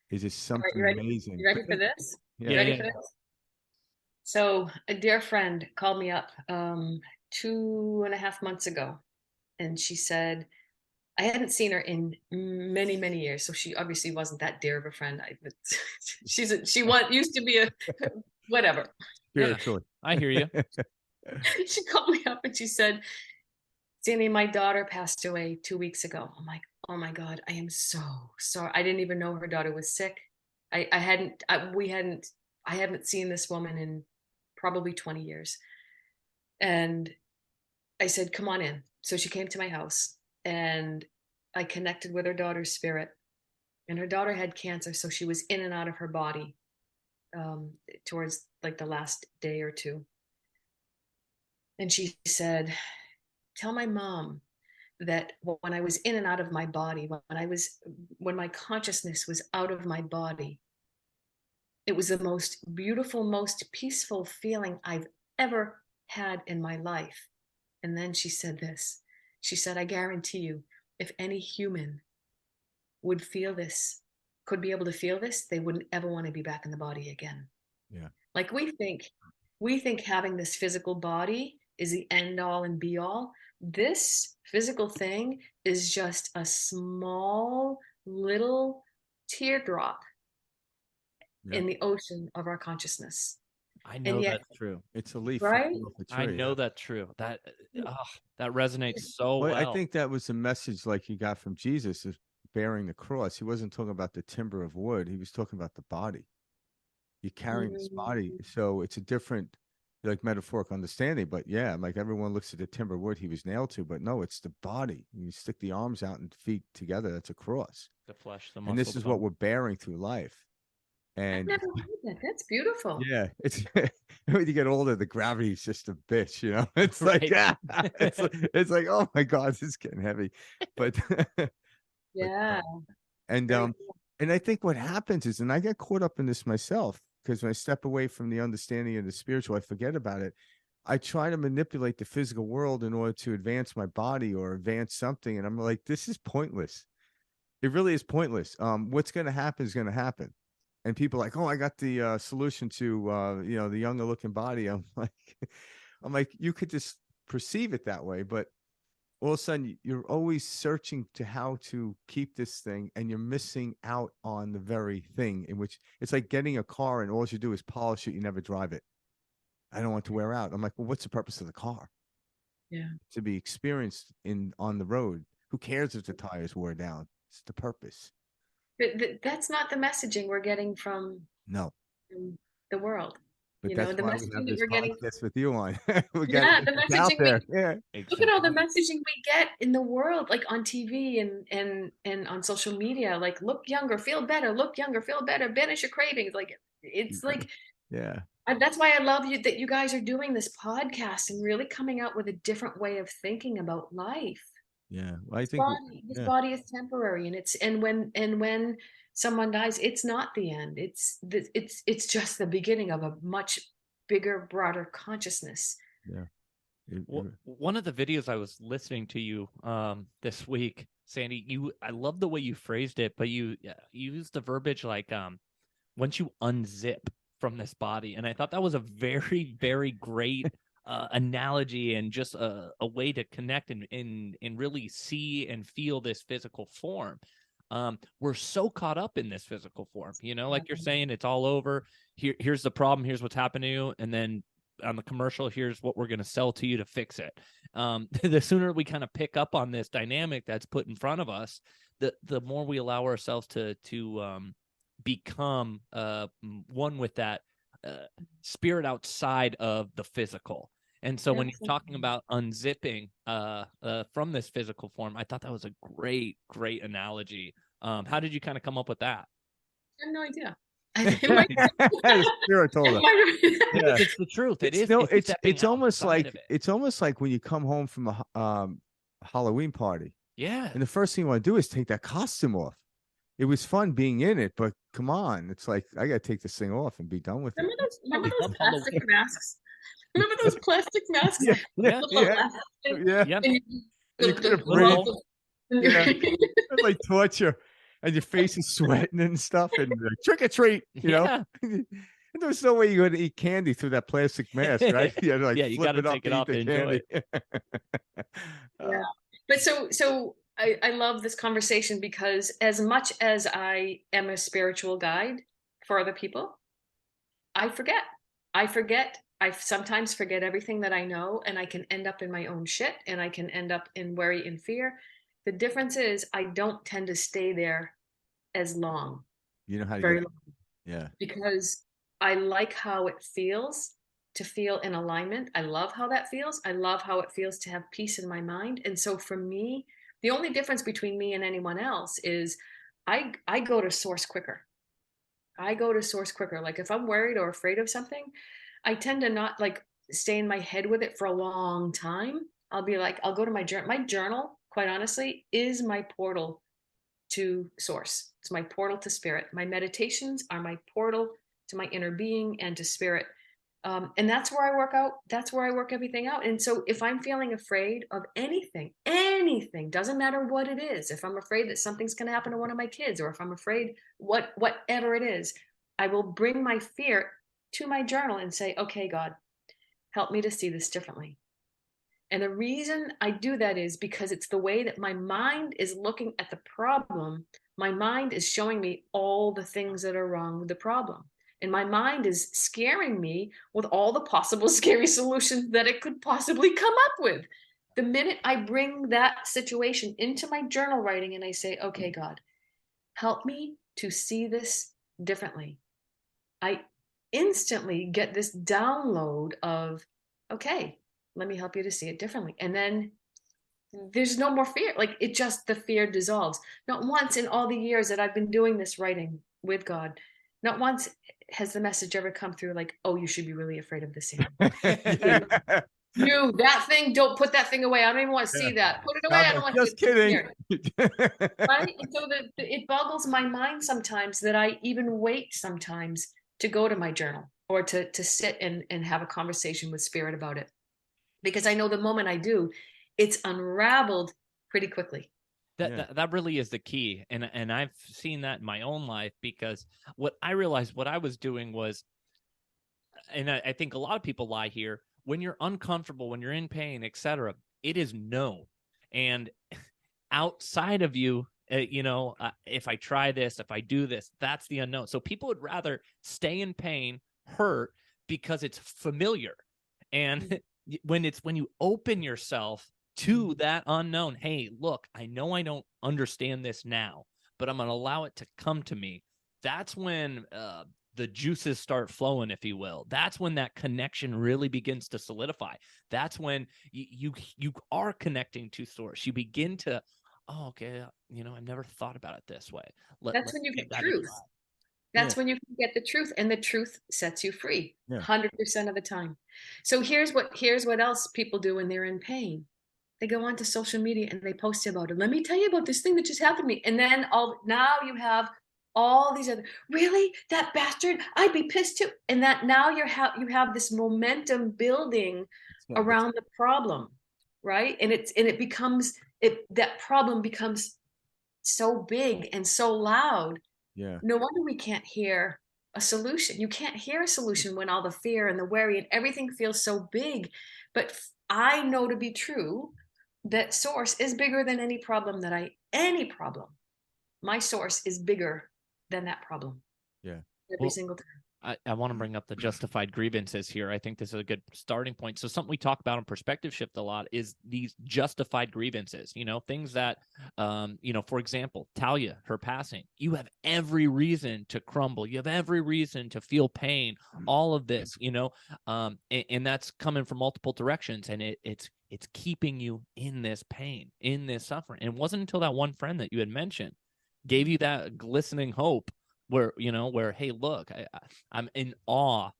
It's just all right, something amazing. You ready for this? Yeah. You ready Yeah. for this? So a dear friend called me up 2.5 months ago, and she said I hadn't seen her in many, many years, so she obviously wasn't that dear of a friend. Used to be a whatever. Spiritually. I hear you. She called me up and she said, Sandy, my daughter passed away 2 weeks ago. I'm like, oh my God, I am so sorry. I didn't even know her daughter was sick. I haven't seen this woman in probably 20 years. And I said, come on in. So she came to my house and I connected with her daughter's spirit. And her daughter had cancer. So she was in and out of her body towards like the last day or two. And she said, tell my mom that when I was in and out of my body, when my consciousness was out of my body, it was the most beautiful, most peaceful feeling I've ever had in my life. And then she said this. She said, I guarantee you, if any human would feel this, could be able to feel this, they wouldn't ever want to be back in the body again. Yeah. Like we think having this physical body is the end all and be all. This physical thing is just a small little teardrop in the ocean of our consciousness. I know And yet, that's true. It's a leaf right? falling off a I tree. know that's true. That that resonates so Well, well. I think that was the message like he got from Jesus is bearing the cross. He wasn't talking about the timber of wood. He was talking about the body. You're carrying this body. So it's a different like metaphoric understanding. But yeah, like everyone looks at the timber wood he was nailed to, but no, it's the body. You stick the arms out and feet together. That's a cross. The flesh, the muscle. And this is what we're bearing through life. I've And never heard that. That's beautiful. yeah, it's when you get older, the gravity's just a bitch, you know. It's like, Right. yeah, it's like, oh my God, this is getting heavy. But Yeah. and Very and I think what happens is, and I get caught up in this myself, because when I step away from the understanding of the spiritual, I forget about it. I try to manipulate the physical world in order to advance my body or advance something, and I'm like, this is pointless. It really is pointless. What's going to happen is going to happen. And people are like, oh, I got the solution to the younger looking body. I'm like, you could just perceive it that way, but all of a sudden you're always searching to how to keep this thing, and you're missing out on the very thing in which it's like getting a car and all you do is polish it, you never drive it. I don't want to wear out. I'm like, well, what's the purpose of the car? Yeah. To be experienced on the road. Who cares if the tires wore down? It's the purpose. But that's not the messaging we're getting from No. the world. But You know, that's the why we have messaging that this we're getting. podcast with you on. We got Yeah, the it's out messaging there. we Yeah. look at all the messaging we get in the world, like on TV and on social media, like look younger, feel better, banish your cravings. Like it's like Yeah. that's why I love you that you guys are doing this podcast and really coming out with a different way of thinking about life. Yeah. Well, I This think body, this yeah. body is temporary, and when someone dies, it's not the end. It's just the beginning of a much bigger, broader consciousness. Yeah. One of the videos I was listening to you this week, Sandy, I love the way you phrased it, but you used the verbiage like once you unzip from this body, and I thought that was a very, very great analogy and just a way to connect and really see and feel this physical form. We're so caught up in this physical form, like you're saying, it's all over. Here's the problem. Here's what's happened to you. And then on the commercial, here's what we're going to sell to you to fix it. The sooner we kind of pick up on this dynamic that's put in front of us, the more we allow ourselves to become one with that spirit outside of the physical. And so when you're talking about unzipping from this physical form, I thought that was a great, great analogy. How did you kind of come up with that? I have no idea. Spirit told us. Yeah. It's the truth. It's almost like when you come home from a Halloween party. Yeah. And the first thing you want to do is take that costume off. It was fun being in it, but come on, it's like I got to take this thing off and be done with it. Remember those plastic masks? Remember those plastic masks? Yeah. And you could have breathed. It's like torture, and your face is sweating and stuff, and trick or treat, you know. And there's no way you're going to eat candy through that plastic mask, right? You got to take it off to enjoy it. Yeah, but so I love this conversation because as much as I am a spiritual guide for other people, I forget. I sometimes forget everything that I know, and I can end up in my own shit, and I can end up in worry and fear. The difference is I don't tend to stay there as long, You know how to very get, long, yeah. because I like how it feels to feel in alignment. I love how that feels. I love how it feels to have peace in my mind. And so for me, the only difference between me and anyone else is I go to source quicker. I go to source quicker. Like if I'm worried or afraid of something, I tend to not like stay in my head with it for a long time. I'll be like, I'll go to my journal. My journal, quite honestly, is my portal to source. It's my portal to spirit. My meditations are my portal to my inner being and to spirit. And that's where I work out. That's where I work everything out. And so if I'm feeling afraid of anything, doesn't matter what it is. If I'm afraid that something's going to happen to one of my kids, or if I'm afraid whatever it is, I will bring my fear to my journal and say, okay, God, help me to see this differently. And the reason I do that is because it's the way that my mind is looking at the problem. My mind is showing me all the things that are wrong with the problem. And my mind is scaring me with all the possible scary solutions that it could possibly come up with. The minute I bring that situation into my journal writing and I say, okay, God, help me to see this differently, I instantly get this download of, okay, let me help you to see it differently. And then there's no more fear. Like it just, the fear dissolves. Not once in all the years that I've been doing this writing with God, not once has the message ever come through like, oh, you should be really afraid of this, Sandy. Yeah. You, that thing, don't put that thing away. I don't even want to see that. Put it away. I don't want Just to see kidding. it. Right? And so it boggles my mind sometimes that I even wait sometimes to go to my journal or to sit and have a conversation with spirit about it. Because I know the moment I do, it's unraveled pretty quickly. That really is the key, and I've seen that in my own life, because what I realized what I was doing was, and I think a lot of people lie here, when you're uncomfortable, when you're in pain, etc., it is known, and outside of you, if I try this, if I do this, that's the unknown. So people would rather stay in pain, hurt, because it's familiar. And when you open yourself to that unknown, hey, look, I know I don't understand this now, but I'm going to allow it to come to me. That's when the juices start flowing, if you will. That's when that connection really begins to solidify. That's when you are connecting to source. You begin to, oh, okay, I've never thought about it this way. That's when you get that truth. That's when you can get the truth, and the truth sets you free 100% of the time. So here's what else people do when they're in pain. They go onto social media and they post about it. Let me tell you about this thing that just happened to me. And then now you have all these other, really, that bastard, I'd be pissed too. And that now you have this momentum building around the problem, right? And that problem becomes so big and so loud. Yeah. No wonder we can't hear a solution. You can't hear a solution when all the fear and the worry and everything feels so big. But I know to be true that source is bigger than any problem. My source is bigger than that problem. Yeah. Every single time. I want to bring up the justified grievances here. I think this is a good starting point. So something we talk about in Perspective Shift a lot is these justified grievances, things that, for example, Talia, her passing, you have every reason to crumble. You have every reason to feel pain, all of this, and that's coming from multiple directions. And it's keeping you in this pain, in this suffering. And it wasn't until that one friend that you had mentioned gave you that glistening hope where, hey, look, I'm in awe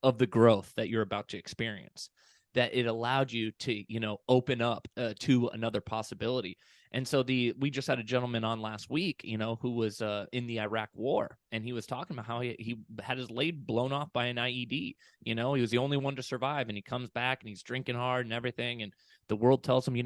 of the growth that you're about to experience, that it allowed you to, open up to another possibility. And so we just had a gentleman on last week, who was in the Iraq war, and he was talking about how he had his leg blown off by an IED. He was the only one to survive, and he comes back and he's drinking hard and everything. And the world tells him,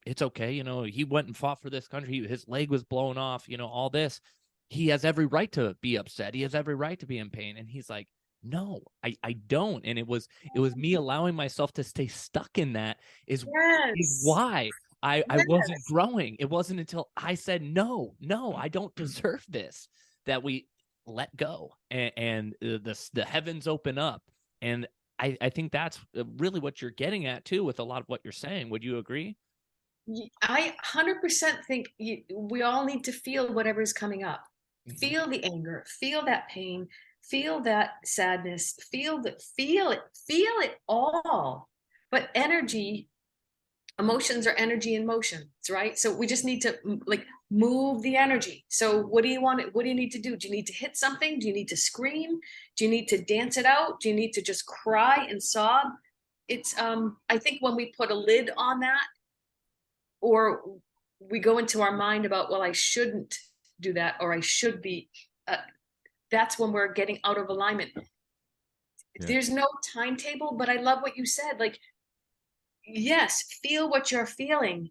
it's okay. He went and fought for this country. His leg was blown off, all this. He has every right to be upset. He has every right to be in pain. And he's like, no, I don't. And it was me allowing myself to stay stuck in that is why I wasn't growing. It wasn't until I said, no, I don't deserve this, that we let go, and the heavens open up, And I think that's really what you're getting at too with a lot of what you're saying. Would you agree? I 100% think we all need to feel whatever's coming up. Mhm. Feel the anger, feel that pain, feel that sadness, feel it all. But energy, emotions are energy in motions, right? So we just need to like move the energy. So what do you need to do? Do you need to hit something? Do you need to scream? Do you need to dance it out? Do you need to just cry and sob? It's I think when we put a lid on that, or we go into our mind about, well, I shouldn't do that, or I should be, that's when we're getting out of alignment. Yeah. There's no timetable, but I love what you said. Like, yes, feel what you're feeling.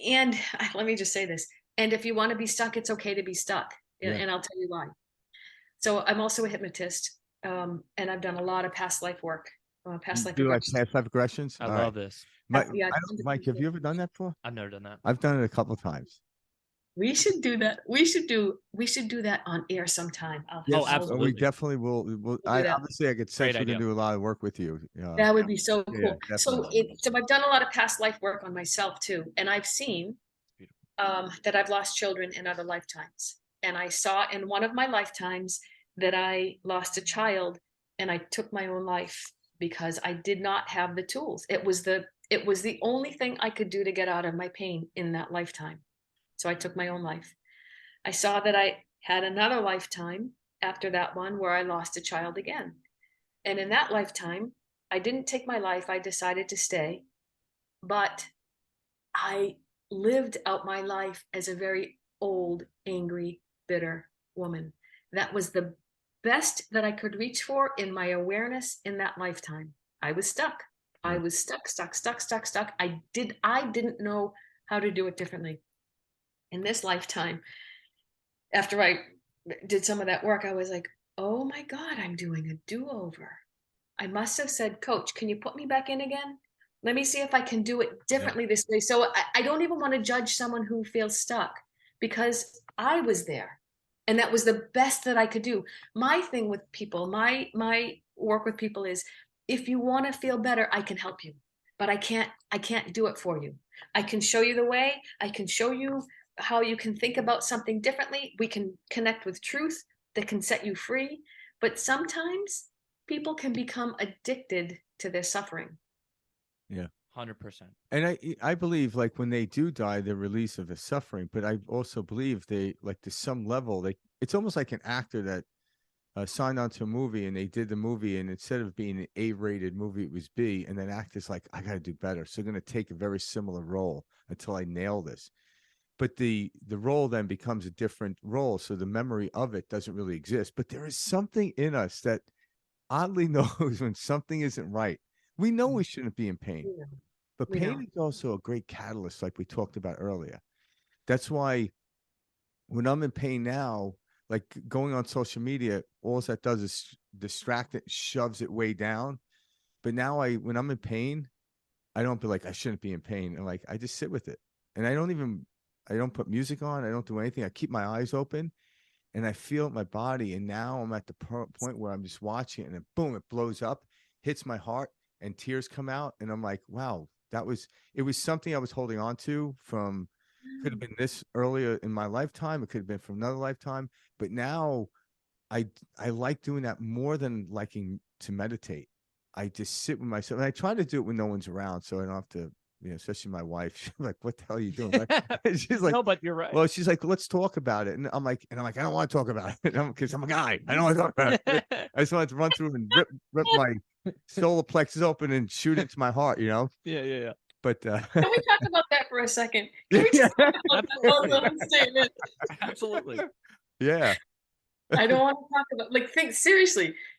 And let me just say this. And if you want to be stuck, it's okay to be stuck. Yeah. And I'll tell you why. So I'm also a hypnotist, and I've done a lot of past life work, past life Do like regression. past life regressions? I All love right. this. Yeah, Mike, have you ever done that before? I've never done that. I've done it a couple of times. we should do that. We should do that on air sometime. Oh, absolutely. We definitely will. do that. Obviously, I could sense we're idea. gonna do a lot of work with you. That would be so Yeah, cool. So definitely. so I've done a lot of past life work on myself too, and I've seen that I've lost children in other lifetimes. And I saw in one of my lifetimes that I lost a child, and I took my own life because I did not have the tools. It was the only thing I could do to get out of my pain in that lifetime. So I took my own life. I saw that I had another lifetime after that one where I lost a child again. And in that lifetime, I didn't take my life. I decided to stay, but I lived out my life as a very old, angry, bitter woman. That was the best that I could reach for in my awareness in that lifetime. I was stuck. I was stuck. I didn't know how to do it differently. In this lifetime, after I did some of that work, I was like, oh my God, I'm doing a do-over. I must have said, Coach, can you put me back in again? Let me see if I can do it differently this way. So I don't even want to judge someone who feels stuck, because I was there and that was the best that I could do. My thing with people, my work with people is, if you want to feel better, I can help you, but I can't do it for you. I can show you the way. I can show you how you can think about something differently. We can connect with truth that can set you free. But sometimes people can become addicted to their suffering. Yeah. 100%. And I believe, like, when they do die, the release of the suffering. But I also believe they, like, to some level, it's almost like an actor that signed on to a movie, and they did the movie, and instead of being an A-rated movie, it was B. And then actors like, I got to do better, so I'm going to take a very similar role until I nail this. But the role then becomes a different role, so the memory of it doesn't really exist. But there is something in us that oddly knows when something isn't right. We know we shouldn't be in pain, but pain is also a great catalyst, like we talked about earlier. That's why when I'm in pain now, like going on social media, all that does is distract it, shoves it way down. But now when I'm in pain, I don't be like, I shouldn't be in pain. And like, I just sit with it. And I don't put music on. I don't do anything. I keep my eyes open and I feel my body. And now I'm at the point where I'm just watching it, and then boom, it blows up, hits my heart, and tears come out. And I'm like, wow, it was something I was holding on to from, could have been this earlier in my lifetime. It could have been from another lifetime. But now I like doing that more than liking to meditate. I just sit with myself, and I try to do it when no one's around, so I don't have to, especially my wife. She's like, what the hell are you doing? She's like, no, but you're right. Well, she's like, let's talk about it. And I'm like, I don't want to talk about it because I'm a guy. I don't want to talk about it. I just wanted to run through and rip my solar plexus open and shoot into my heart, Yeah. But can we talk about that for a second? Can we just talk about that statement? Absolutely. Yeah. I don't want to talk about,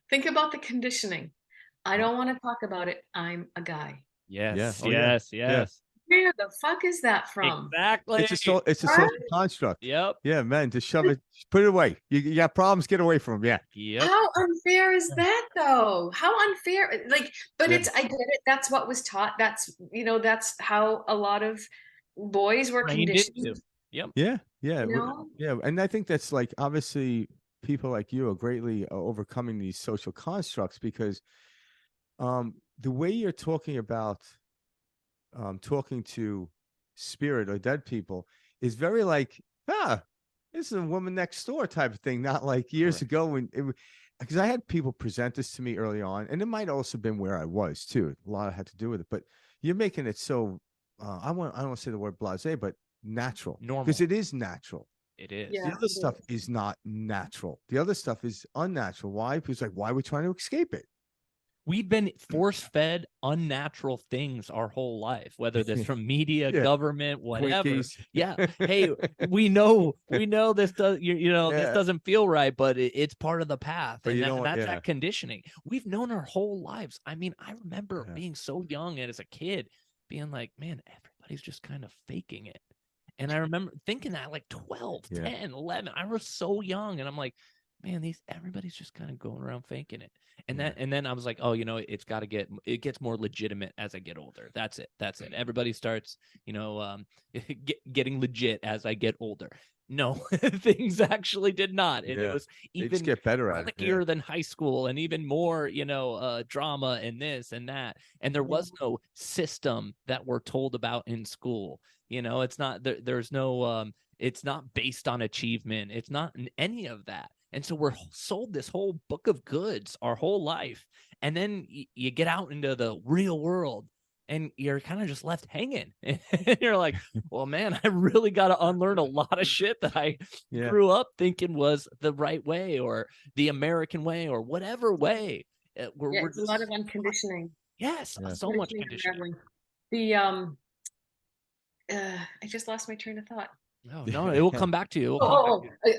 think about the conditioning. I don't want to talk about it. I'm a guy. Yes. Yeah. Oh, yeah. Yes. Where the fuck is that from? Exactly. It's a social construct. Yep. Yeah, man. Just shove it, put it away. You got problems, get away from them. Yeah. Yep. How unfair is that though? How unfair? But I get it. That's what was taught. That's how a lot of boys were conditioned. Yep. Yeah. You know? Yeah. And I think that's, like, obviously people like you are greatly overcoming these social constructs, because the way you're talking about talking to spirit or dead people is very like, this is a woman next door type of thing, not like years ago when because I had people present this to me early on, and it might also been where I was too. A lot had to do with it, but you're making it so I don't want to say the word blasé, but natural, Normal. because it is natural. It is. Yeah, The other stuff is not natural. The other stuff is unnatural. Why? Because like, why are we trying to escape it? We've been force-fed unnatural things our whole life, whether that's from media, government, whatever. Twinkies. Yeah. Hey, we know this does, this doesn't feel right, but it's part of the path. But And that's that conditioning. We've known our whole lives. I mean, I remember being so young and as a kid being like, man, everybody's just kind of faking it. And I remember thinking that like 12, 10, 11, I was so young, and I'm like, man, everybody's just kind of going around faking it. And then I was like, oh, it gets more legitimate as I get older. That's it. Everybody starts, getting legit as I get older. No, things actually did not. And it was even just get better at it. than high school, and even more, drama and this and that. And there was no system that we're told about in school. It's not there's no it's not based on achievement. It's not any of that. And so we're sold this whole book of goods our whole life. And then you get out into the real world and you're kind of just left hanging. And you're like, well, man, I really got to unlearn a lot of shit that I grew up thinking was the right way or the American way or whatever way. We're just, a lot of unconditioning. Yes, so much conditioning. I just lost my train of thought. No, it will come back to you.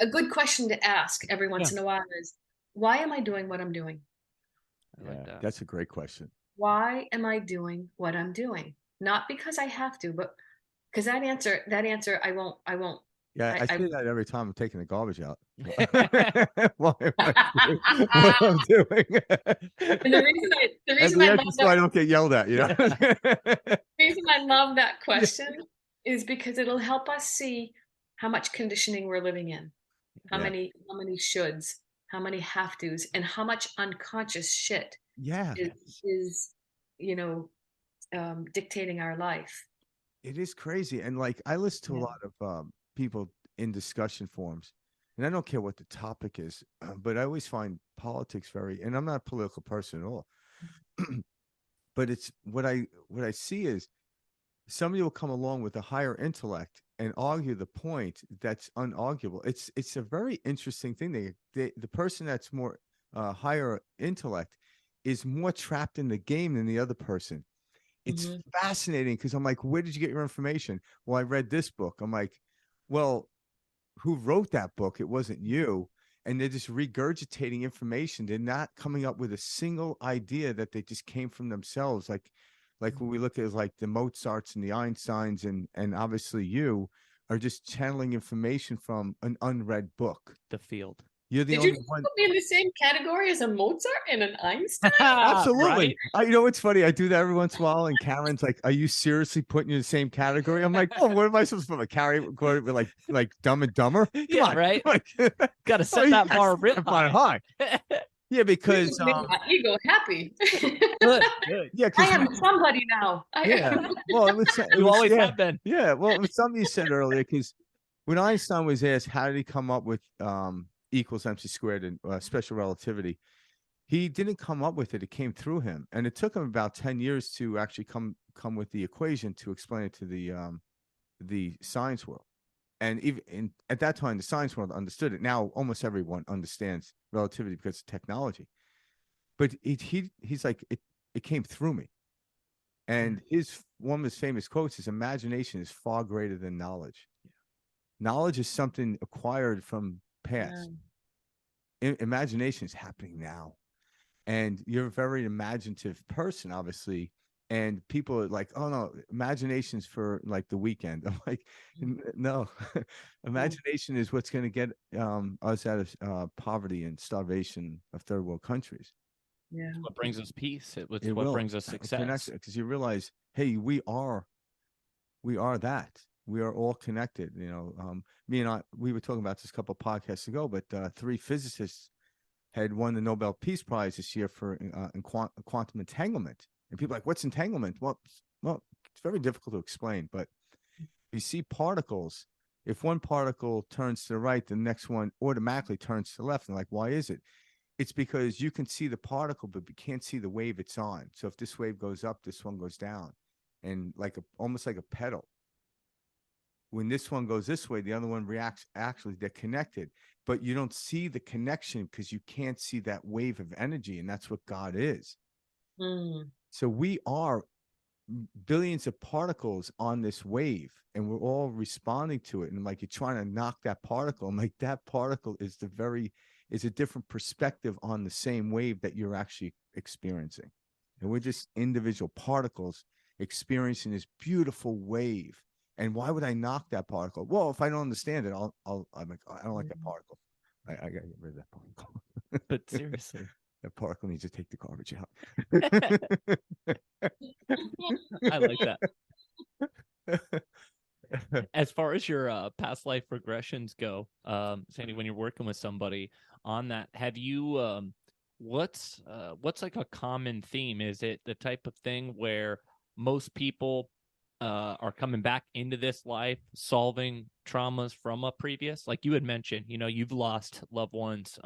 A good question to ask every once in a while is, why am I doing what I'm doing? I like that. That's a great question. Why am I doing what I'm doing? Not because I have to, but because that answer, I won't. Yeah, I say that every time I'm taking the garbage out. Why am I doing what I'm doing? And the reason I love that, so I don't get yelled at, The reason I love that question is because it'll help us see how much conditioning we're living in, how many shoulds, how many have tos, and how much unconscious shit is dictating our life. It is crazy. And like, I listen to a lot of people in discussion forums, and I don't care what the topic is, but I always find politics and I'm not a political person at all. But it's what I see is somebody will come along with a higher intellect and argue the point that's unarguable. It's a very interesting thing. The person that's more higher intellect is more trapped in the game than the other person. It's fascinating because I'm like, where did you get your information? Well, I read this book. I'm like, well, who wrote that book? It wasn't you. And they're just regurgitating information. They're not coming up with a single idea that they just came from themselves. Like when we look at like the Mozarts and the Einsteins and obviously you are just channeling information from an unread book. The field. You're the only one. Did you put me in the same category as a Mozart and an Einstein? Absolutely. Right? It's funny. I do that every once in a while, and Karen's like, "Are you seriously putting you in the same category?" I'm like, "Oh, what am I supposed to put? A category with like Dumb and Dumber? Come on, right? Got to set that bar real high. Yeah, because ego happy. Good. Yeah, I am somebody now. Well, it was always have been. Yeah, well, it was something you said earlier, because when Einstein was asked how did he come up with equals MC squared and special relativity, he didn't come up with it. It came through him, and it took him about 10 years to actually come with the equation to explain it to the science world. And even at that time, the science world understood it. Now, almost everyone understands relativity because of technology. But he's like, it came through me. And one of his famous quotes is, "Imagination is far greater than knowledge." Knowledge is something acquired from past. Imagination is happening now. And you're a very imaginative person, obviously. And people are like, "Oh no, imagination's for like the weekend." I'm like, no, imagination is what's going to get us out of poverty and starvation of third world countries. Yeah, it's what brings us peace. It's what brings us success. Because you realize, hey, we are that. We are all connected. Me and we were talking about this a couple of podcasts ago, but three physicists had won the Nobel Peace Prize this year for in quantum entanglement. And people are like, what's entanglement? Well, it's very difficult to explain, but you see particles. If one particle turns to the right, the next one automatically turns to the left. And like, why is it? It's because you can see the particle, but you can't see the wave it's on. So if this wave goes up, this one goes down, and almost like a pedal. When this one goes this way, the other one reacts. Actually, they're connected, but you don't see the connection because you can't see that wave of energy, and that's what God is. So we are billions of particles on this wave, and we're all responding to it. And like, you're trying to knock that particle, and like, that particle is a different perspective on the same wave that you're actually experiencing. And we're just individual particles experiencing this beautiful wave. And why would I knock that particle? Well, if I don't understand it, I'm like, I don't like that particle. I gotta get rid of that particle. But seriously, that particle needs to take the garbage out. I like that. As far as your past life regressions go, Sandy, when you're working with somebody on that, have you what's like a common theme? Is it the type of thing where most people are coming back into this life solving traumas from a previous, like you had mentioned, you've lost loved ones,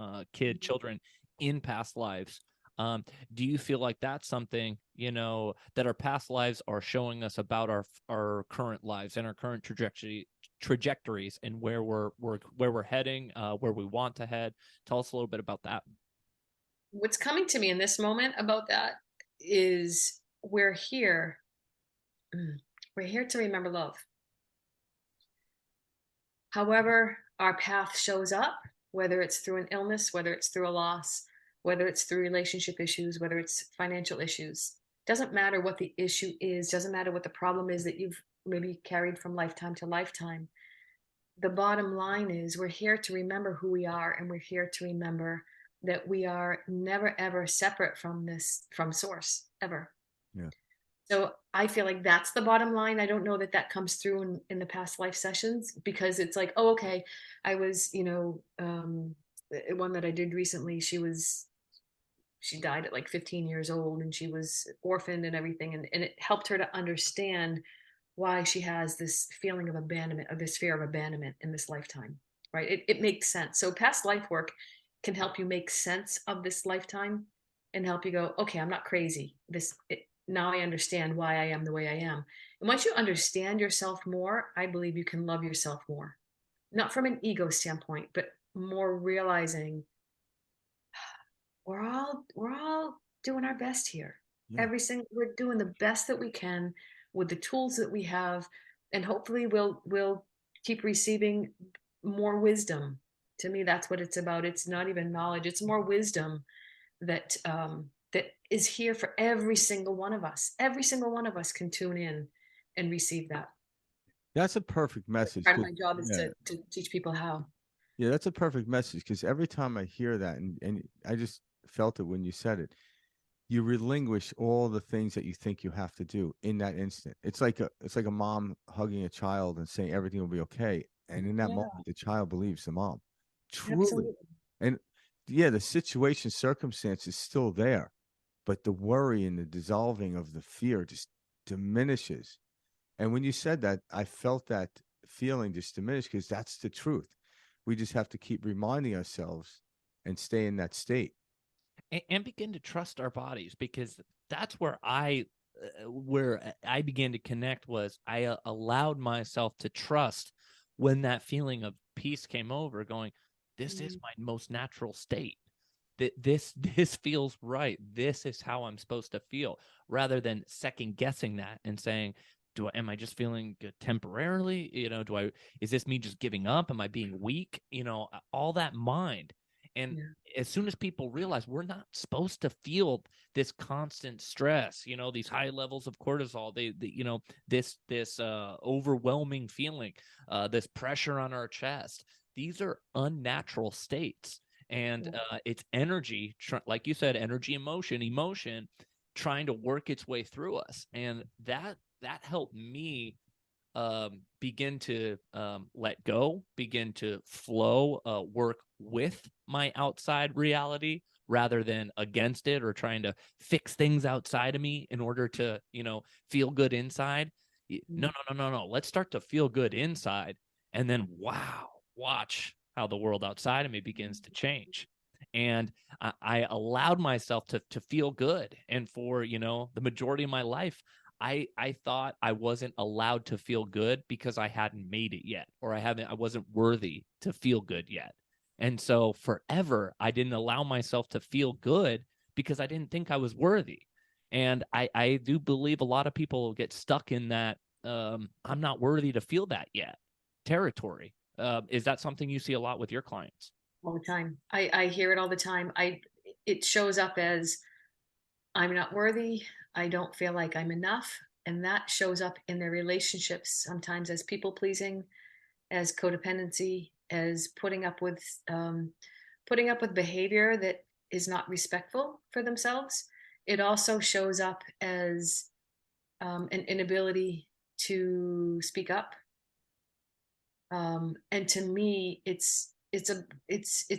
children in past lives. Do you feel like that's something, that our past lives are showing us about our current lives and our current trajectories and where we're heading, where we want to head? Tell us a little bit about that. What's coming to me in this moment about that is we're here to remember love. However our path shows up, whether it's through an illness, whether it's through a loss, whether it's through relationship issues, whether it's financial issues, doesn't matter what the issue is, doesn't matter what the problem is that you've maybe carried from lifetime to lifetime. The bottom line is we're here to remember who we are, and we're here to remember that we are never, ever separate from source, ever. Yeah. So I feel like that's the bottom line. I don't know that comes through in the past life sessions, because it's like, oh, okay, I was, one that I did recently, she died at like 15 years old, and she was orphaned and everything. And it helped her to understand why she has this feeling of abandonment, or this fear of abandonment in this lifetime, right? It makes sense. So past life work can help you make sense of this lifetime and help you go, okay, I'm not crazy. Now I understand why I am the way I am. And once you understand yourself more, I believe you can love yourself more. Not from an ego standpoint, but more realizing we're all doing our best here. Yeah. We're doing the best that we can with the tools that we have, and hopefully we'll keep receiving more wisdom. To me, that's what it's about. It's not even knowledge; it's more wisdom that is here for every single one of us. Every single one of us can tune in and receive that. That's a perfect message. Part of my job is to teach people how. Yeah, that's a perfect message, because every time I hear that, and I just felt it when you said it, you relinquish all the things that you think you have to do in that instant. It's like a mom hugging a child and saying everything will be okay. And in that moment, the child believes the mom. Truly. Absolutely. And yeah, the circumstance is still there, but the worry and the dissolving of the fear just diminishes. And when you said that, I felt that feeling just diminish, because that's the truth. We just have to keep reminding ourselves and stay in that state. And begin to trust our bodies, because that's where I began to connect. Was I allowed myself to trust when that feeling of peace came over, going, this is my most natural state. This feels right. This is how I'm supposed to feel, rather than second guessing that and saying, am I just feeling good temporarily? Is this me just giving up? Am I being weak? All that mind. And as soon as people realize we're not supposed to feel this constant stress, these high levels of cortisol, this overwhelming feeling, this pressure on our chest, these are unnatural states. And it's energy, like you said, energy, emotion trying to work its way through us. And that helped me begin to let go, begin to flow, work with my outside reality rather than against it, or trying to fix things outside of me in order to, feel good inside. No, no, no, no, no. Let's start to feel good inside. And then, wow, watch how the world outside of me begins to change. And I allowed myself to feel good. And for, the majority of my life, I thought I wasn't allowed to feel good because I hadn't made it yet, or I wasn't worthy to feel good yet. And so forever, I didn't allow myself to feel good because I didn't think I was worthy. And I do believe a lot of people get stuck in that I'm not worthy to feel that yet territory. Is that something you see a lot with your clients? All the time. I hear it all the time. It shows up as I'm not worthy. I don't feel like I'm enough. And that shows up in their relationships sometimes as people pleasing, as codependency, as putting up with behavior that is not respectful for themselves. It also shows up as an inability to speak up. And to me, it's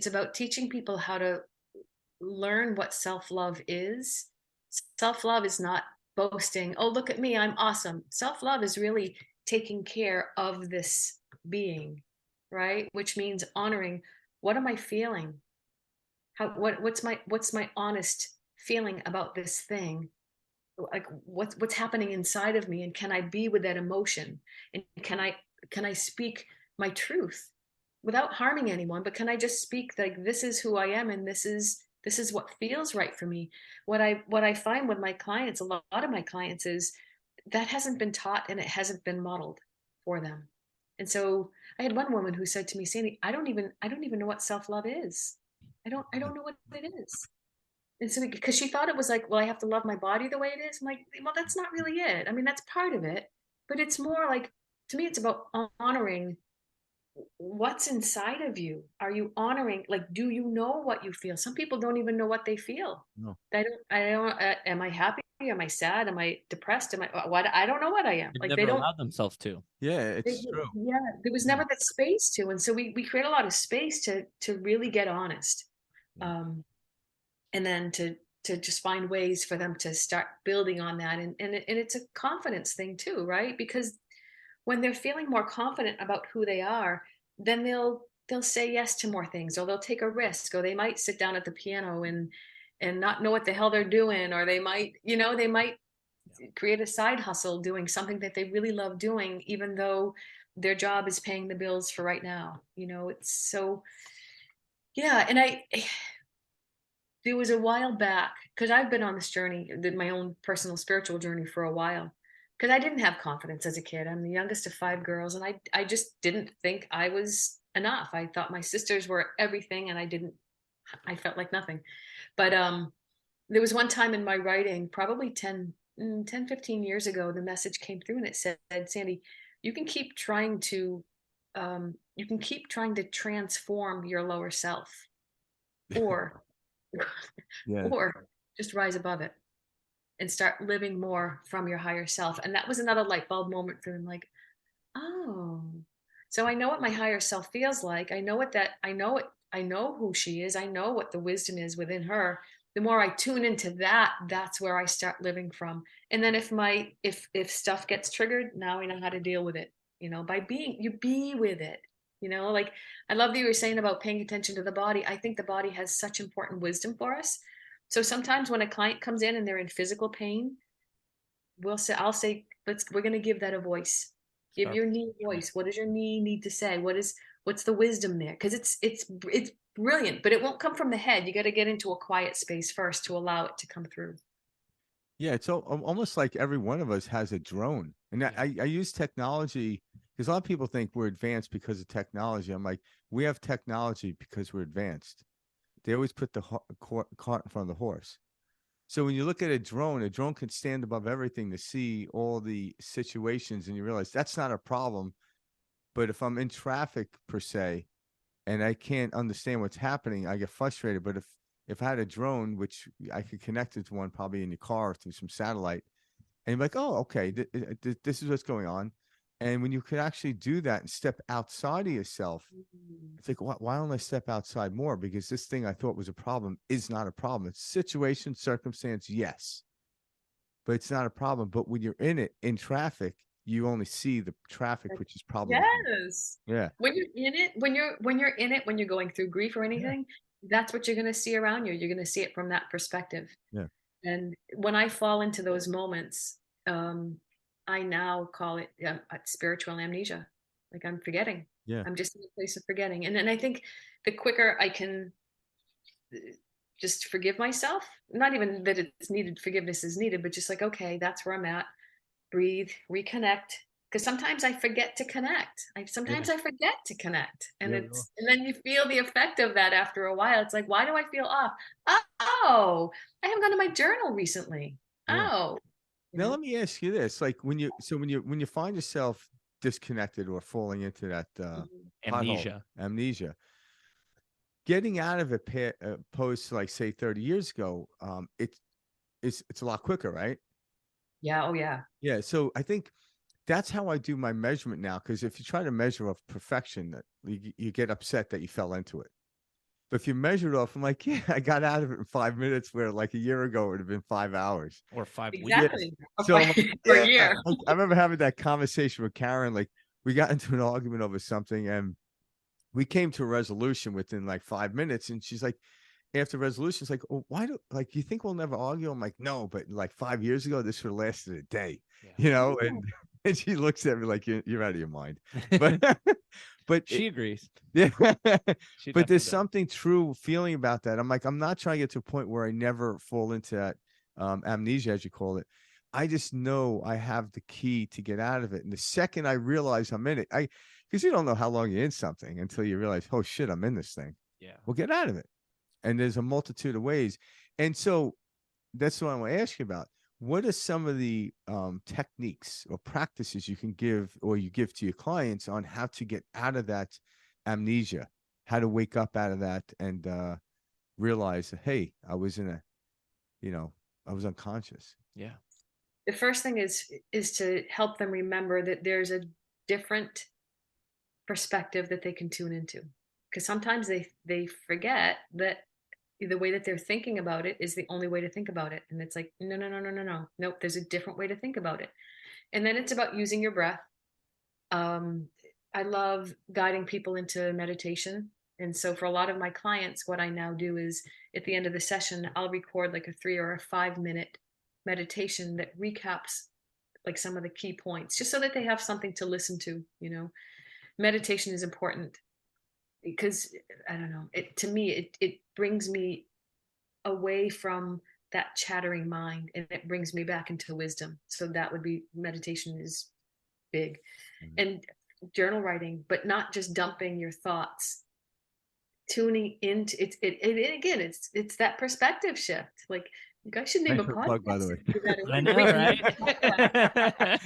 about teaching people how to learn what self-love is. Self-love is not boasting, oh, look at me, I'm awesome. Self-love is really taking care of this being, right? Which means honoring, what am I feeling? What's my honest feeling about this thing? Like what's happening inside of me, and can I be with that emotion? And can I speak my truth without harming anyone, but can I just speak like, this is who I am, and this is what feels right for me. What I find with my clients, a lot of my clients, is that hasn't been taught and it hasn't been modeled for them. And so I had one woman who said to me, Sandy, I don't even know what self-love is. I don't know what it is. And so, because she thought it was like, well, I have to love my body the way it is. I'm like, well, that's not really it. I mean, that's part of it, but it's more like, to me, it's about honoring what's inside of you. Are you honoring, like, do you know what you feel? Some people don't even know what they feel. No. I don't, am I happy? Am I sad? Am I depressed? Am I, what? I don't know what I am. They've Like, never they don't, allowed themselves to. Yeah, it's true. yeah, there was never that space to. And so we create a lot of space to really get honest. Um, and then to just find ways for them to start building on that. And it's a confidence thing too, right? Because when they're feeling more confident about who they are, then they'll say yes to more things, or they'll take a risk, or they might sit down at the piano and not know what the hell they're doing, or they might create a side hustle doing something that they really love doing, even though their job is paying the bills for right now. It's so, yeah. And there was a while back, because I've been on this journey, my own personal spiritual journey, for a while, because I didn't have confidence as a kid. I'm the youngest of 5 girls, and I just didn't think I was enough. I thought my sisters were everything, and I felt like nothing. But there was one time in my writing, probably 15 years ago, the message came through and it said, Sandy, you can keep trying to transform your lower self, or Yeah. or just rise above it and start living more from your higher self. And that was another light bulb moment for them. Like, oh, so I know what my higher self feels like. I know who she is. I know what the wisdom is within her. The more I tune into that, that's where I start living from. And then if stuff gets triggered, now I know how to deal with it, by you be with it. Like, I love that you were saying about paying attention to the body. I think the body has such important wisdom for us. So sometimes when a client comes in and they're in physical pain, I'll say, we're going to give that a voice. Give your knee a voice. What does your knee need to say? What's the wisdom there? Because it's brilliant, but it won't come from the head. You got to get into a quiet space first to allow it to come through. Yeah, it's almost like every one of us has a drone. And I use technology because a lot of people think we're advanced because of technology. I'm like, we have technology because we're advanced. They always put the cart in front of the horse. So when you look at a drone can stand above everything to see all the situations, and you realize that's not a problem. But if I'm in traffic per se, and I can't understand what's happening, I get frustrated. But if I had a drone, which I could connect it to one probably in your car through some satellite, and you're like, oh, okay, this is what's going on. And when you could actually do that and step outside of yourself, it's like, why don't I step outside more? Because this thing I thought was a problem is not a problem. It's situation, circumstance, yes, but it's not a problem. But when you're in it, in traffic, you only see the traffic, which is problematic. Yes. Yeah. When you're in it, when you're in it, when you're going through grief or Yeah. anything, that's what you're going to see around you. You're going to see it from that perspective. Yeah. And when I fall into those moments, I now call it spiritual amnesia. Like I'm forgetting. Yeah. I'm just in a place of forgetting. And then I think the quicker I can just forgive myself, not even that it's needed, forgiveness is needed, but just like, okay, that's where I'm at. Breathe, reconnect. Because sometimes I forget to connect. Yeah. Sometimes I forget to connect. And Yeah. and then you feel the effect of that after a while. It's like, why do I feel off? Oh, I haven't gone to my journal recently. Yeah. Oh, you Now know? let me ask you this: like when you find yourself disconnected or falling into that Mhm. pothole, amnesia, getting out of it, opposed to like say 30 years ago, it's a lot quicker, right? Yeah. Oh, yeah. Yeah. So I think that's how I do my measurement now. Because if you try to measure of perfection, that you get upset that you fell into it. But if you measure it off, I'm like, yeah, I got out of it in 5 minutes, where like a year ago it would have been 5 hours. or 5 weeks. Yeah. Exactly. So I'm like, For a yeah, year. I remember having that conversation with Karen. Like we got into an argument over something, and we came to a resolution within like 5 minutes. And she's like, after resolution, it's like, oh, why do like you think we'll never argue? I'm like, no, but like 5 years ago, this would have lasted a day, Yeah. you know. And she looks at me like you're out of your mind. But but She agrees. yeah, She but definitely there's does. something true feeling about that. I'm like, I'm not trying to get to a point where I never fall into that amnesia, as you call it. I just know I have the key to get out of it. And the second I realize I'm in it, because you don't know how long you're in something until you realize, oh shit, I'm in this thing. Yeah. Well, get out of it. And there's a multitude of ways. And so that's what I want to ask you about. What are some of the techniques or practices you can give or you give to your clients on how to get out of that amnesia, how to wake up out of that and realize, hey, I was I was unconscious. Yeah. The first thing is to help them remember that there's a different perspective that they can tune into. Because sometimes they forget that the way that they're thinking about it is the only way to think about it. And it's like, no, no, no, no, no, no. Nope, there's a different way to think about it. And then it's about using your breath. Um, I love guiding people into meditation. And so for a lot of my clients, what I now do is at the end of the session, I'll record like a 3 or 5 minute meditation that recaps like some of the key points, just so that they have something to listen to, you know. Meditation is important because I don't know, it to me it brings me away from that chattering mind and it brings me back into wisdom. So that would be meditation is big. Mhm. And journal writing, but not just dumping your thoughts, tuning into it again, it's that perspective shift. Like you guys should name Thanks a for the plug, by the podcast way. for that. I know, Wait, right?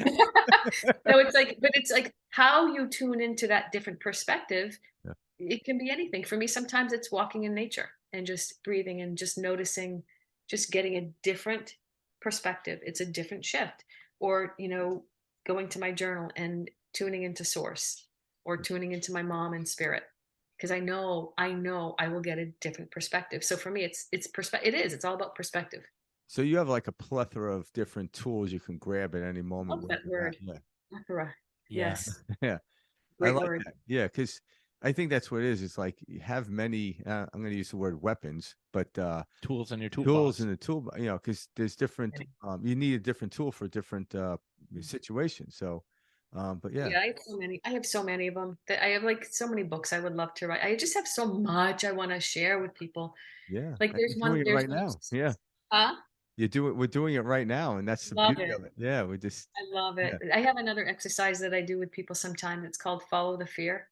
no, it's like, but it's like how you tune into that different perspective. Yeah. It can be anything. For me, sometimes it's walking in nature and just breathing and just noticing, just getting a different perspective. It's a different shift. Or, you know, going to my journal and tuning into source or tuning into my mom and spirit. Because I know I will get a different perspective. So for me, it's perspective. It is. It's all about perspective. So you have like a plethora of different tools you can grab at any moment. Love that word. Yeah. Plethora. Yeah. Yes. Yeah. I Great like word. that. Yeah, because I think that's what it is. It's like you have many. I'm going to use the word weapons, but Tools in your tools toolbox. in the tool. You know, because there's different. You need a different tool for different situations. So, but yeah, Yeah, I have so many of them. That I have like so many books I would love to write. I just have so much I want to share with people. yeah. Like And you're doing it there's right one. now. Yeah, Huh? we're doing it right now, and that's the Love beauty it. of it. Yeah, we just. I love Yeah. it. I have another exercise that I do with people sometimes. It's called follow the fear.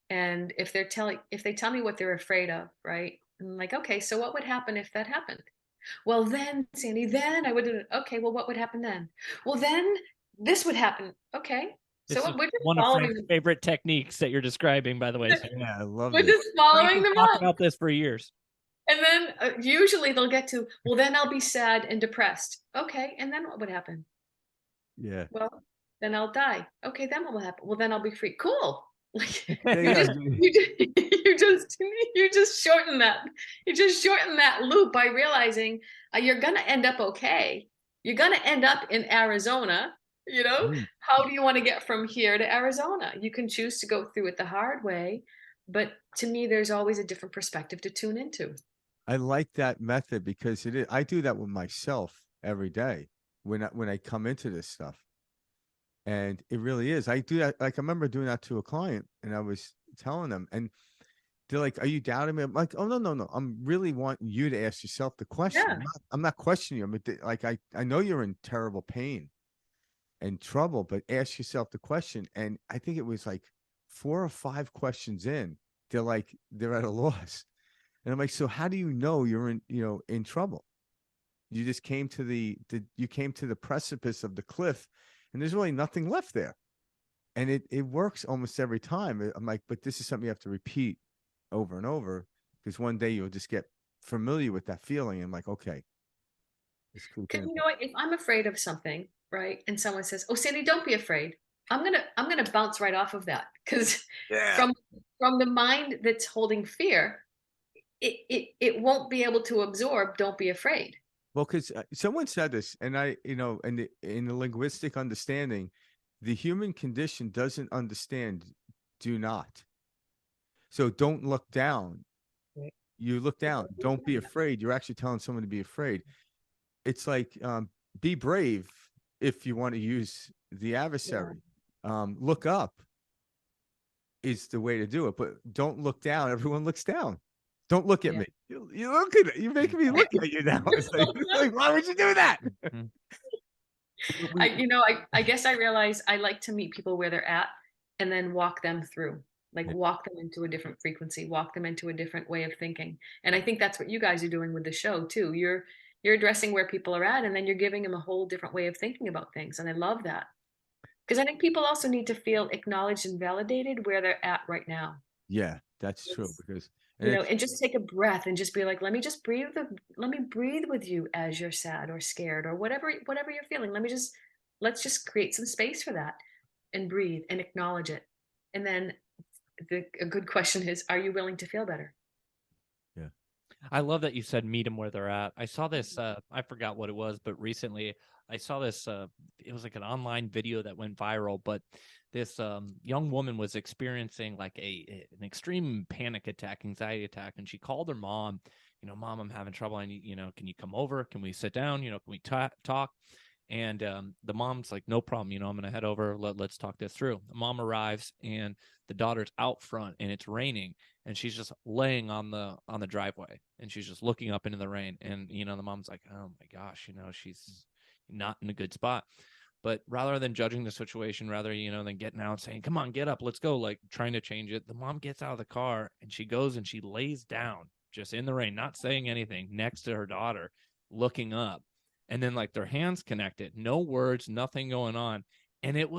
And if they tell me what they're afraid of, right? I'm like, okay, so what would happen if that happened? Well, then, Sandy, then I would do it. Okay, well, what would happen then? Well, then this would happen. Okay. So This is what, we're just one of following Frank's them. favorite techniques that you're describing, by the way. So Yeah, I love We're this. just Frank following has them talked up. about this for years. And then usually they'll get to, well, then I'll be sad and depressed. Okay. And then what would happen? Yeah. Well, then I'll die. Okay, then what will happen? Well, then I'll be free. Cool. Like Yeah, you yeah. just you just shorten that. You just shorten that loop by realizing you're gonna end up okay. You're gonna end up in Arizona. You know, Mm. how do you want to get from here to Arizona? You can choose to go through it the hard way, but to me, there's always a different perspective to tune into. I like that method because it is, I do that with myself every day when I come into this stuff. And it really is. I do that. Like I remember doing that to a client and I was telling them and they're like, "Are you doubting me?" I'm like, "Oh, no, no, no. I'm really wanting you to ask yourself the question. Yeah. I'm not questioning you. Like I know you're in terrible pain and trouble, but ask yourself the question." And I think it was like 4 or 5 questions in, they're at a loss. And I'm like, "So how do you know you're in trouble? You just came to you came to the precipice of the cliff and there's really nothing left there." And it works almost every time. I'm like, but this is something you have to repeat over and over because one day you'll just get familiar with that feeling and like, okay, it's creeping Because in. you know what? If I'm afraid of something, right, and someone says, "Oh, Sandy, don't be afraid," I'm gonna bounce right off of that because Yeah. from the mind that's holding fear, it won't be able to absorb. Don't be afraid. Well, because someone said this, and in the linguistic understanding, the human condition doesn't understand do not. So don't look down. Right. You look down. Don't be afraid. You're actually telling someone to be afraid. It's like be brave if you want to use the Yeah. adversary. Look up is the way to do it, but don't look down. Everyone looks down. Don't look at Yeah. me. You look at it. You're making me look at you now. It's like why would you do that? Mhm. We, I guess I realize I like to meet people where they're at and then walk them through, like yeah, walk them into a different frequency, walk them into a different way of thinking. And I think that's what you guys are doing with the show too. You're addressing where people are at and then you're giving them a whole different way of thinking about things. And I love that. Because I think people also need to feel acknowledged and validated where they're at right now. yeah, that's true It's, because and it's and just take a breath and just be like, let me breathe with you as you're sad or scared or whatever you're feeling. Let's just create some space for that and breathe and acknowledge it. And then a good question is, are you willing to feel better? yeah. I love that you said meet them where they're at. I saw this, I forgot what it was, but recently I saw this, it was like an online video that went viral, but this young woman was experiencing like an extreme panic attack, anxiety attack, and she called her mom, "Mom, I'm having trouble. Can you come over? Can we sit down? Can we talk?" And the mom's like, "No problem. I'm going to head over. Let's talk this through." The mom arrives and the daughter's out front and it's raining and she's just laying on the driveway and she's just looking up into the rain. And, the mom's like, "Oh my gosh, she's not in a good spot." But rather than judging the situation, rather, than getting out saying, "Come on, get up, let's go," like trying to change it, the mom gets out of the car and she goes and she lays down just in the rain, not saying anything, next to her daughter, looking up. And then like their hands connected, no words, nothing going on. And there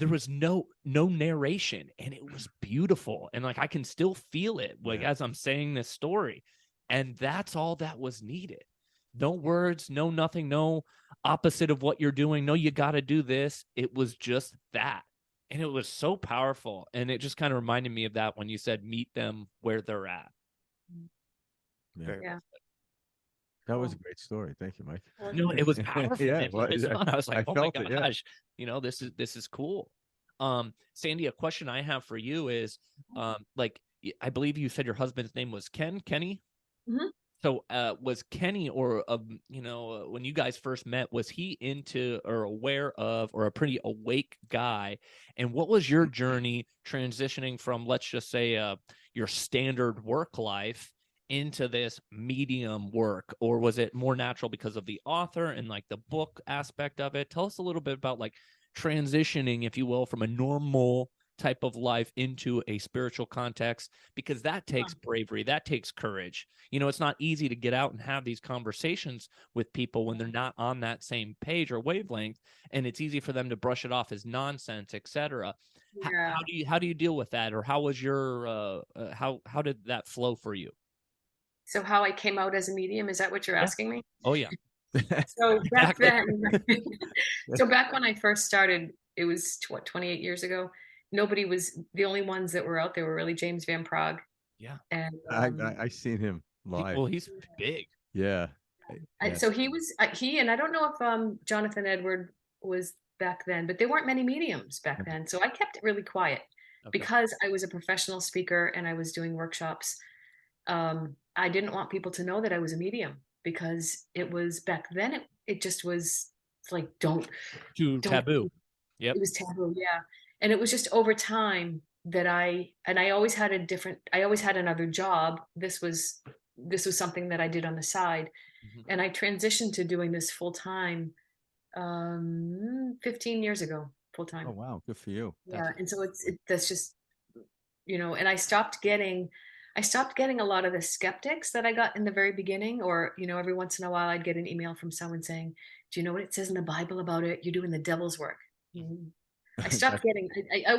was no narration and it was beautiful. And like I can still feel it like Yeah. as I'm saying this story. And that's all that was needed. No words, no nothing, no opposite of what you're doing. No, you got to do this. It was just that. And it was so powerful. And it just kind of reminded me of that when you said meet them where they're at. Yeah. Very Yeah. well. That was a Cool. great story. Thank you, Mike. No, it was powerful. Yeah, It well, was fun. I was like, I "Oh my felt it. Yeah. gosh, this is cool." Sandy, a question I have for you is, like, I believe you said your husband's name was Kenny. Mhm. So, was Kenny or when you guys first met, was he into or aware of or a pretty awake guy? And what was your journey transitioning from, let's just say, your standard work life into this medium work, or was it more natural because of the author and like the book aspect of it? Tell us a little bit about like transitioning, if you will, from a normal type of life into a spiritual context, because that takes bravery, that takes courage. It's not easy to get out and have these conversations with people when they're not on that same page or wavelength, and it's easy for them to brush it off as nonsense, etc. Yeah. How do you deal with that, or how was your how did that flow for you? So how I came out as a medium, is that what you're Yeah. asking me? Oh yeah. So back Exactly. then, so back when I first started, it was what, 28 years ago. Nobody was, the only ones that were out there were really James Van Prague. Yeah. And I seen him live. Well, he's big. Yeah. Yeah. so he was, and I don't know if Jonathan Edward was back then, but there weren't many mediums back then. So I kept it really quiet Okay. because I was a professional speaker and I was doing workshops. I didn't want people to know that I was a medium because it was back then, it just was, it's like, don't Taboo. Yep. it was taboo, yeah. And it was just over time that I always had I always had another job. This was something that I did on the side. Mhm. And I transitioned to doing this full time 15 years ago, full time. Oh wow, good for you. Yeah. And so that's just, and I stopped getting a lot of the skeptics that I got in the very beginning, or, every once in a while I'd get an email from someone saying, do you know what it says in the Bible about it? You're doing the devil's work. I stopped getting,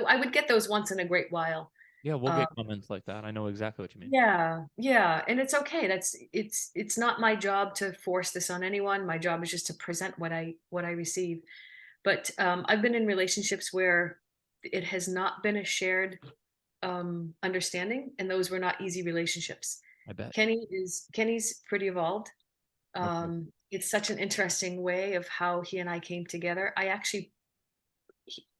I would get those once in a great while. Yeah, we'll get comments like that. I know exactly what you mean. Yeah. Yeah. And it's okay. It's not my job to force this on anyone. My job is just to present what I receive. But I've been in relationships where it has not been a shared understanding, and those were not easy relationships. I bet. Kenny's pretty evolved. Okay. It's such an interesting way of how he and I came together.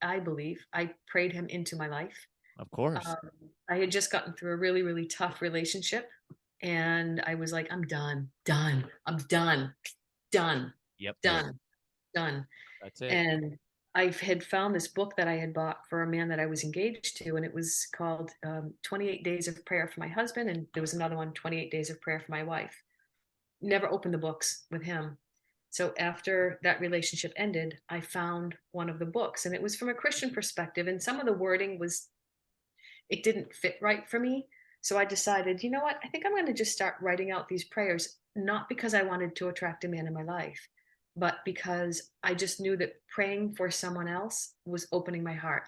I believe I prayed him into my life. Of course. I had just gotten through a really, really tough relationship, and I was like, I'm done, I'm done, Yep. done. That's it. And I had found this book that I had bought for a man that I was engaged to, and it was called 28 Days of Prayer for My Husband, and there was another one, 28 Days of Prayer for My Wife. Never opened the books with him. So after that relationship ended, I found one of the books, and it was from a Christian perspective, and some of the wording it didn't fit right for me. So I decided, you know what? I think I'm going to just start writing out these prayers, not because I wanted to attract a man in my life, but because I just knew that praying for someone else was opening my heart.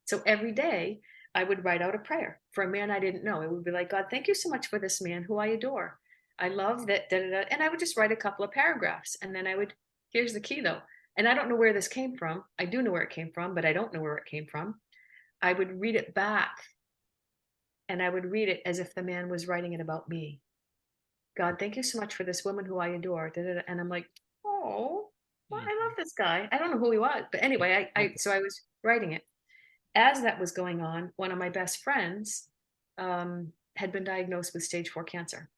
So every day I would write out a prayer for a man I didn't know. It would be like, God, thank you so much for this man who I adore. I love that, da, da, da. And I would just write a couple of paragraphs. And then here's the key though. And I don't know where this came from. I do know where it came from, but I don't know where it came from. I would read it back, and I would read it as if the man was writing it about me. God, thank you so much for this woman who I adore. Da, da, da. And I'm like, oh, well, I love this guy. I don't know who he was. But anyway, so I was writing it. As that was going on, one of my best friends had been diagnosed with stage 4 cancer.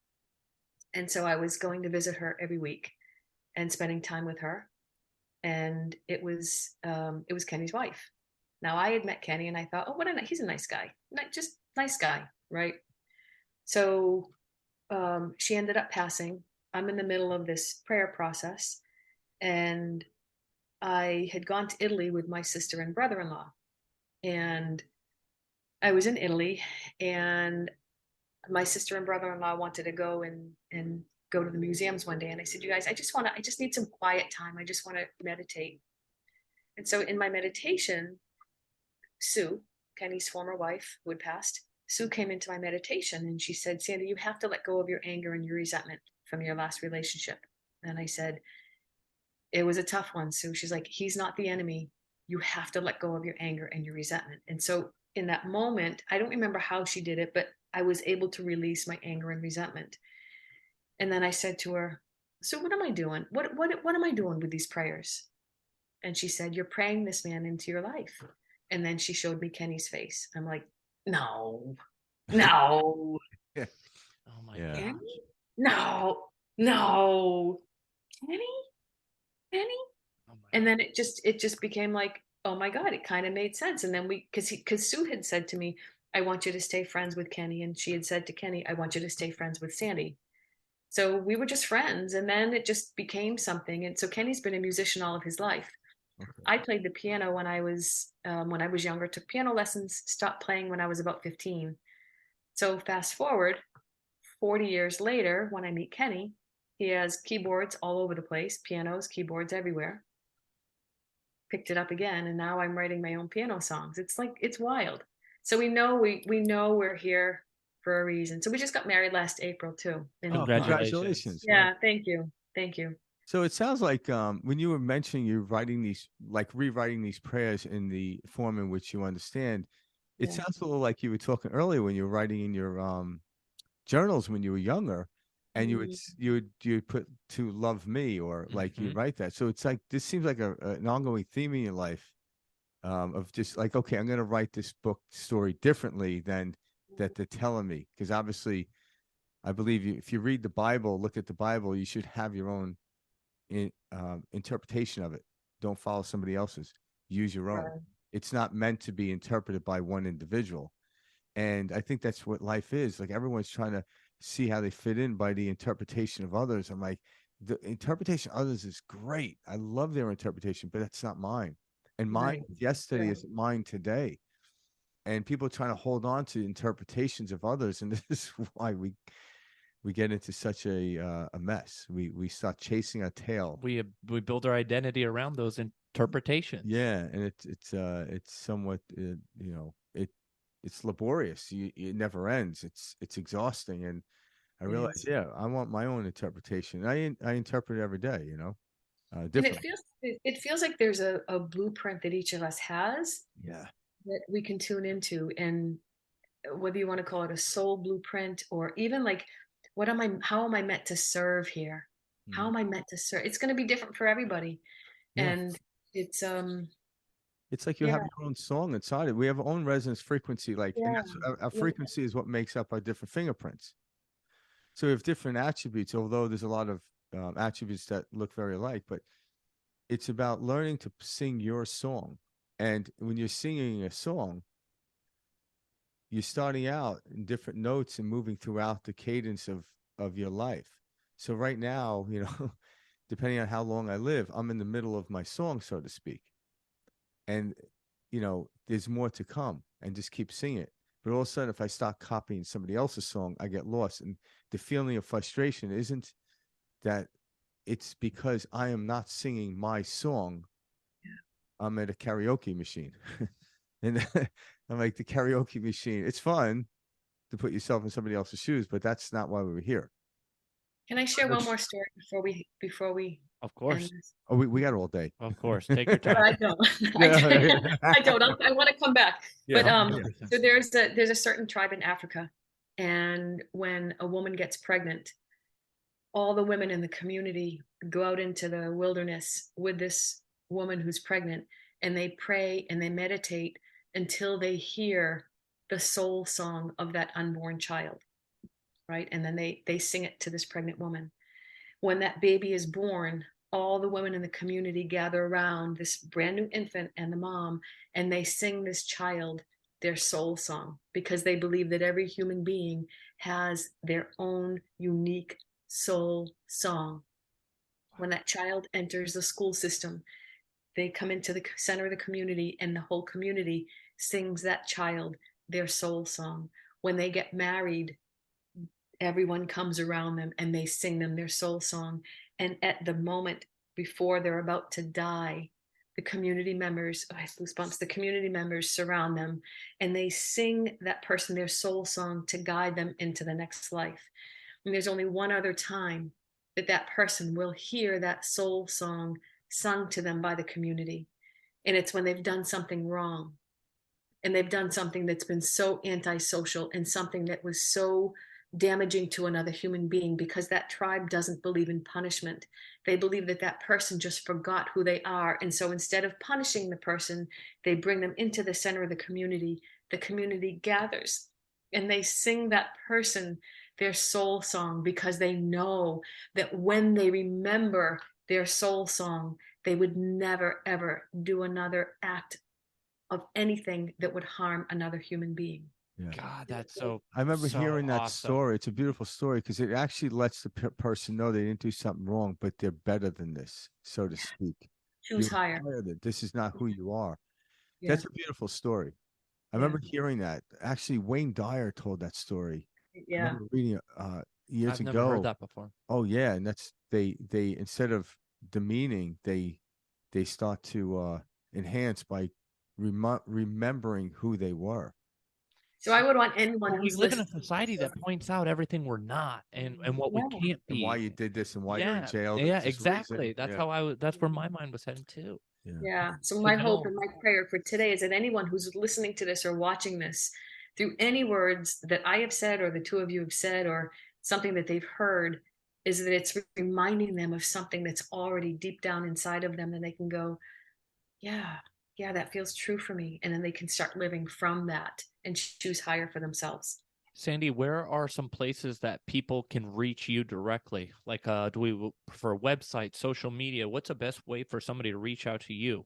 And so I was going to visit her every week and spending time with her. And it was Kenny's wife. Now I had met Kenny and I thought, oh, he's a nice guy. Just nice guy, right? So she ended up passing. I'm in the middle of this prayer process, and I had gone to Italy with my sister and brother-in-law. And I was in Italy, and my sister and brother-in-law wanted to go and go to the museums one day. And I said, you guys, I just need some quiet time. I just want to meditate. And so in my meditation, Sue, Kenny's former wife who had passed, Sue came into my meditation and she said, Sandy, you have to let go of your anger and your resentment from your last relationship. And I said, it was a tough one, Sue. She's like, he's not the enemy. You have to let go of your anger and your resentment. And so in that moment, I don't remember how she did it, but I was able to release my anger and resentment. And then I said to her, so what am I doing? What am I doing with these prayers? And she said, you're praying this man into your life. And then she showed me Kenny's face. I'm like, no. Oh my God. Kenny? No. Kenny? Oh my And then it just became like, oh my God, it kind of made sense. And then because Sue had said to me, I want you to stay friends with Kenny. And she had said to Kenny, I want you to stay friends with Sandy. So we were just friends. And then it just became something. And so Kenny's been a musician all of his life. Okay. I played the piano when I was younger, took piano lessons, stopped playing when I was about 15. So fast forward 40 years later, when I meet Kenny, he has keyboards all over the place, pianos, keyboards everywhere. Picked it up again, and now I'm writing my own piano songs. It's wild. So we know we're here for a reason. So we just got married last April too. Oh, congratulations. Yeah, thank you. So it sounds like when you were mentioning you're writing these, like rewriting these prayers in the form in which you understand, it Yeah. sounds a little like you were talking earlier when you were writing in your journals when you were younger, and Mm, you would put to love me, or like you Hmm. write that. So it's like this seems like an ongoing theme in your life, of just like, okay, I'm going to write this book story differently than that they're telling me, because obviously I believe you, if you read the Bible, look at the Bible, you should have your own interpretation of it. Don't follow somebody else's. Use your own. right. It's not meant to be interpreted by one individual. And I think that's what life is. Like everyone's trying to see how they fit in by the interpretation of others. I'm like, the interpretation of others is great. I love their interpretation, but that's not mine. And mine Right. yesterday Right. is mine today. And people are trying to hold on to interpretations of others, and this is why we get into such a mess. We start chasing our tail. We build our identity around those interpretations. Yeah, and it's somewhat it's laborious. It never ends. It's exhausting, and I realize, Yes. yeah, I want my own interpretation. I interpret it every day, And it different. feels it feels like there's a blueprint that each of us has Yeah. that we can tune into, and whether you want to call it a soul blueprint or even like how am I meant to serve here? How Mm. am I meant to serve? It's going to be different for everybody. Yeah. And it's It's like you yeah, have your own song inside it. We have our own resonance frequency, like, and yeah, that's our yeah, frequency is what makes up our different fingerprints. So we have different attributes, although there's a lot of attributes that look very alike, but it's about learning to sing your song. And when you're singing a song, you're starting out in different notes and moving throughout the cadence of your life. So right now, depending on how long I live, I'm in the middle of my song, so to speak. And there's more to come, and just keep singing it. But all of a sudden, if I start copying somebody else's song, I get lost. And the feeling of frustration isn't that, it's because I am not singing my song. I'm at a karaoke machine. And I'm like, the karaoke machine, it's fun to put yourself in somebody else's shoes, but that's not why we were here. Can I share one more story before we Of end course. this? Oh, we got all day. Of course. Take your But time. I don't. Yeah. I don't. I want to come back. Yeah. But Yeah. so there's a certain tribe in Africa, and when a woman gets pregnant, all the women in the community go out into the wilderness with this woman who's pregnant, and they pray and they meditate until they hear the soul song of that unborn child, right? And then they sing it to this pregnant woman. When that baby is born, all the women in the community gather around this brand new infant and the mom, and they sing this child their soul song, because they believe that every human being has their own unique soul song. When that child enters the school system, they come into the center of the community, and the whole community sings that child their soul song. When they get married, everyone comes around them and they sing them their soul song. And at the moment before they're about to die, the community members, oh, I have goosebumps, the community members surround them, and they sing that person their soul song to guide them into the next life. And there's only one other time that that person will hear that soul song sung to them by the community. And it's when they've done something wrong, and they've done something that's been so antisocial and something that was so damaging to another human being, because that tribe doesn't believe in punishment. They believe that that person just forgot who they are. And so instead of punishing the person, they bring them into the center of the community. The community gathers and they sing that person their soul song, because they know that when they remember their soul song, they would never, ever do another act of anything that would harm another human being. Yeah. God, that's so I remember so hearing that awesome. story. It's a beautiful story because it actually lets the person know they didn't do something wrong, but they're better than this, so to speak. Choose You're higher. higher than this is not who you are. Yeah. That's a beautiful story. I Yeah. remember hearing that. Actually, Wayne Dyer told that story. I Yeah. remember reading it years I've never heard ago. that before. Oh yeah, and that's they instead of demeaning, they start to enhance by remembering who they were. So I would want anyone Well, we who's live in a listening. society that points out everything we're not and what we Yeah. can't And why be. you did this and why you're in Yeah, jail. yeah, There's this reason. exactly. That's Yeah. how that's where my mind was heading too. Yeah. Yeah. So To my hope know. and my prayer for today is that anyone who's listening to this or watching this, through any words that I have said or the two of you have said or something that they've heard, is that it's reminding them of something that's already deep down inside of them, and they can go, yeah, yeah, that feels true for me. And then they can start living from that and choose higher for themselves. Sandy, where are some places that people can reach you directly? Like, do we prefer website, social media? What's the best way for somebody to reach out to you?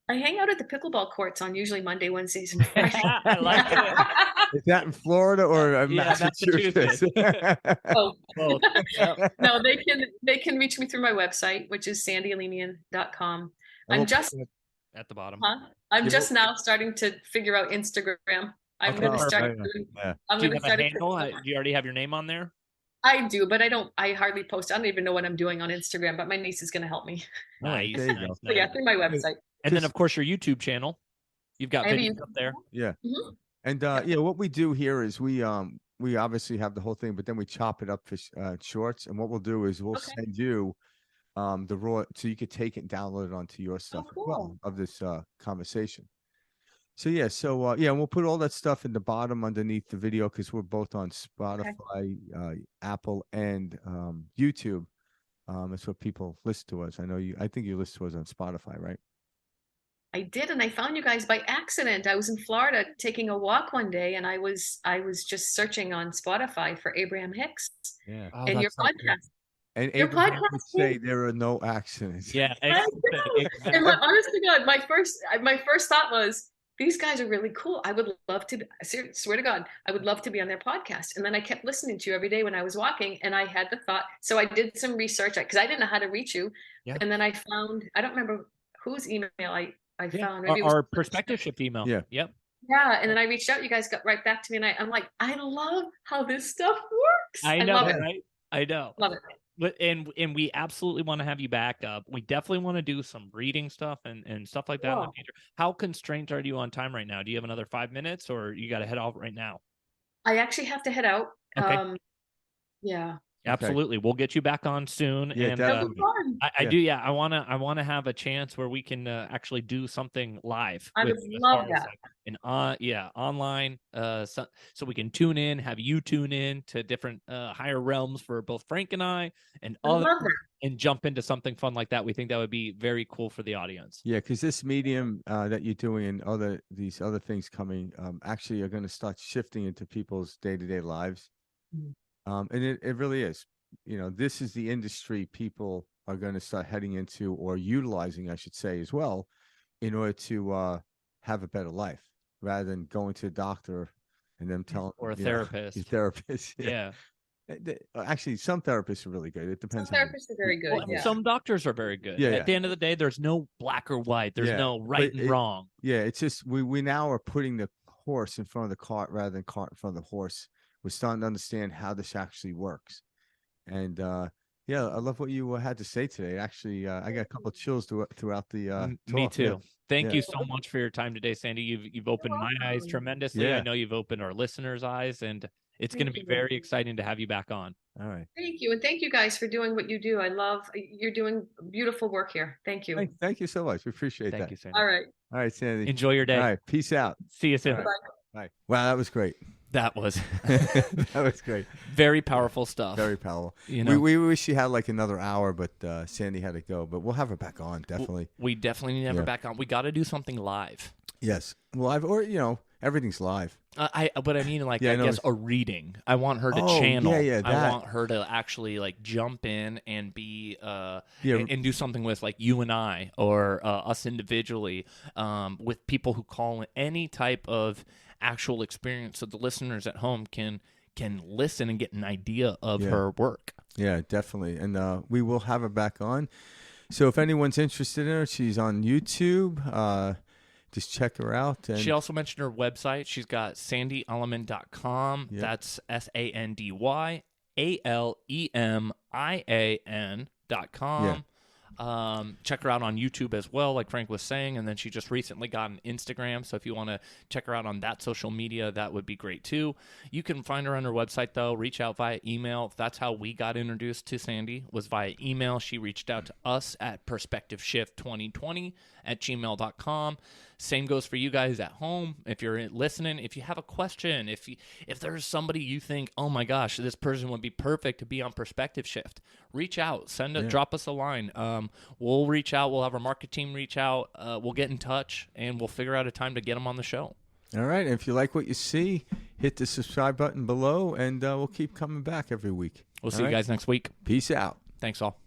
I hang out at the pickleball courts on usually Monday, Wednesdays, and Fridays. I like it. Is that in Florida or Yeah, Massachusetts? Oh, Both. Yep. no, they can reach me through my website, which is sandyalemian.com. And I'm just At the bottom. I'm just now starting to figure out Instagram. I'm Okay, gonna start perfect. doing, Yeah. I'm Do you gonna have a start handle? Do you already have your name on there? I do, but I hardly post. I don't even know what I'm doing on Instagram, but my niece is gonna help me. All right, Nice, there you nice, go. So yeah, nice. through my website. And then, of course, your YouTube channel. You've got I have a videos YouTube up there. Yeah. Mhm. And yeah, what we do here is we obviously have the whole thing, but then we chop it up for shorts. And what we'll do is we'll Okay. send you the raw so you could take it and download it onto your stuff as well cool. of this conversation. So yeah, yeah, we'll put all that stuff in the bottom underneath the video because we're both on Spotify, Apple, and YouTube. That's what people listen to us. I think you listen to us on Spotify, right? I did, and I found you guys by accident. I was in Florida taking a walk one day, and I was just searching on Spotify for Abraham Hicks Yeah. Oh, and your that's so cool. podcast. And Your Abraham would podcast. say there are no accidents. Yeah, exactly. And honest to God, my first thought was, these guys are really cool. I would love to. Swear to God, I would love to be on their podcast. And then I kept listening to you every day when I was walking, and I had the thought. So I did some research because I didn't know how to reach you. Yeah. And then I found, I don't remember whose email I Yeah, found. Maybe it was our perspective shift email. Yeah. Yep. Yeah, and then I reached out. You guys got right back to me, and I'm like, I love how this stuff works. I know, love it. right? I know. Love it. But and we absolutely want to have you back up. We definitely want to do some reading stuff and stuff like that in the Cool. future. How constrained are you on time right now? Do you have another 5 minutes, or you got to head off right now? I actually have to head out. Okay. Yeah. Absolutely. We'll get you back on soon. Yeah, and That'll definitely. be fun. I Yeah. do. Yeah, I wanna have a chance where we can actually do something live. I would as love far as, that. like, online. So we can tune in, have you tune in to different higher realms for both Frank and I, and I others, love that. and jump into something fun like that. We think that would be very cool for the audience. Yeah, because this medium that you're doing and these other things coming actually are going to start shifting into people's day-to-day lives. Mhm. And it really is. This is the industry people are going to start heading into or utilizing, I should say, as well, in order to have a better life rather than going to a doctor and them telling Or a your therapist. therapist. Yeah. Actually, some therapists are really good. It Some depends. how you- therapists are very good. Well, and Yeah. some doctors are very good. Yeah, At yeah. the end of the day, there's no black or white. There's Yeah, no right but and wrong. Yeah, it's just we now are putting the horse in front of the cart rather than cart in front of the horse. We're starting to understand how this actually works. And yeah, I love what you had to say today. Actually, I got a couple of chills throughout the Me talk. too. Yeah. Thank Yeah. you so much for your time today, Sandy. You've opened my eyes welcome. tremendously. I Yeah. know you've opened our listeners' eyes, and it's going to Thank be you. very exciting to have you back on. All right. Thank you. And thank you guys for doing what you do. You're doing beautiful work here. Thank you. Thank you so much. We appreciate Thank that. you, Sandy. All right. All right, Sandy. Enjoy your day. All right. Peace out. See you soon. All right. Bye. Wow, that was great. That was That was great. very powerful stuff. Very powerful. You know, We wish she had like another hour, but Sandy had to go. But we'll have her back on, definitely. we definitely need to have her Yeah. back on. We got to do something live. Yes. Live or, everything's live. But I mean, like, Yeah, I I know guess it's- a reading. I want her to Oh, channel. yeah, I that. want her to actually like jump in and be Yeah. and do something with like you and I or us individually, with people who call in any type of actual experience, so the listeners at home can listen and get an idea of Yeah. her work. Yeah, definitely. And we will have her back on. So if anyone's interested in her, she's on YouTube. Just check her out. And She also mentioned her website. She's got sandyalemian.com. Yep. That's SandyAlemian.com. Check her out on YouTube as well, like Frank was saying. And then she just recently got an Instagram. So if you want to check her out on that social media, that would be great too. You can find her on her website, though. Reach out via email. That's how we got introduced to Sandy, was via email. She reached out to us at perspectiveshift2020@gmail.com. Same goes for you guys at home. If you're listening, if you have a question, if there's somebody you think, oh my gosh, this person would be perfect to be on Perspective Shift, reach out, drop us a line. We'll reach out. We'll have our market team reach out. We'll get in touch, and we'll figure out a time to get them on the show. All right. And if you like what you see, hit the subscribe button below, and we'll keep coming back every week. We'll see you guys next week. Peace out. Thanks all.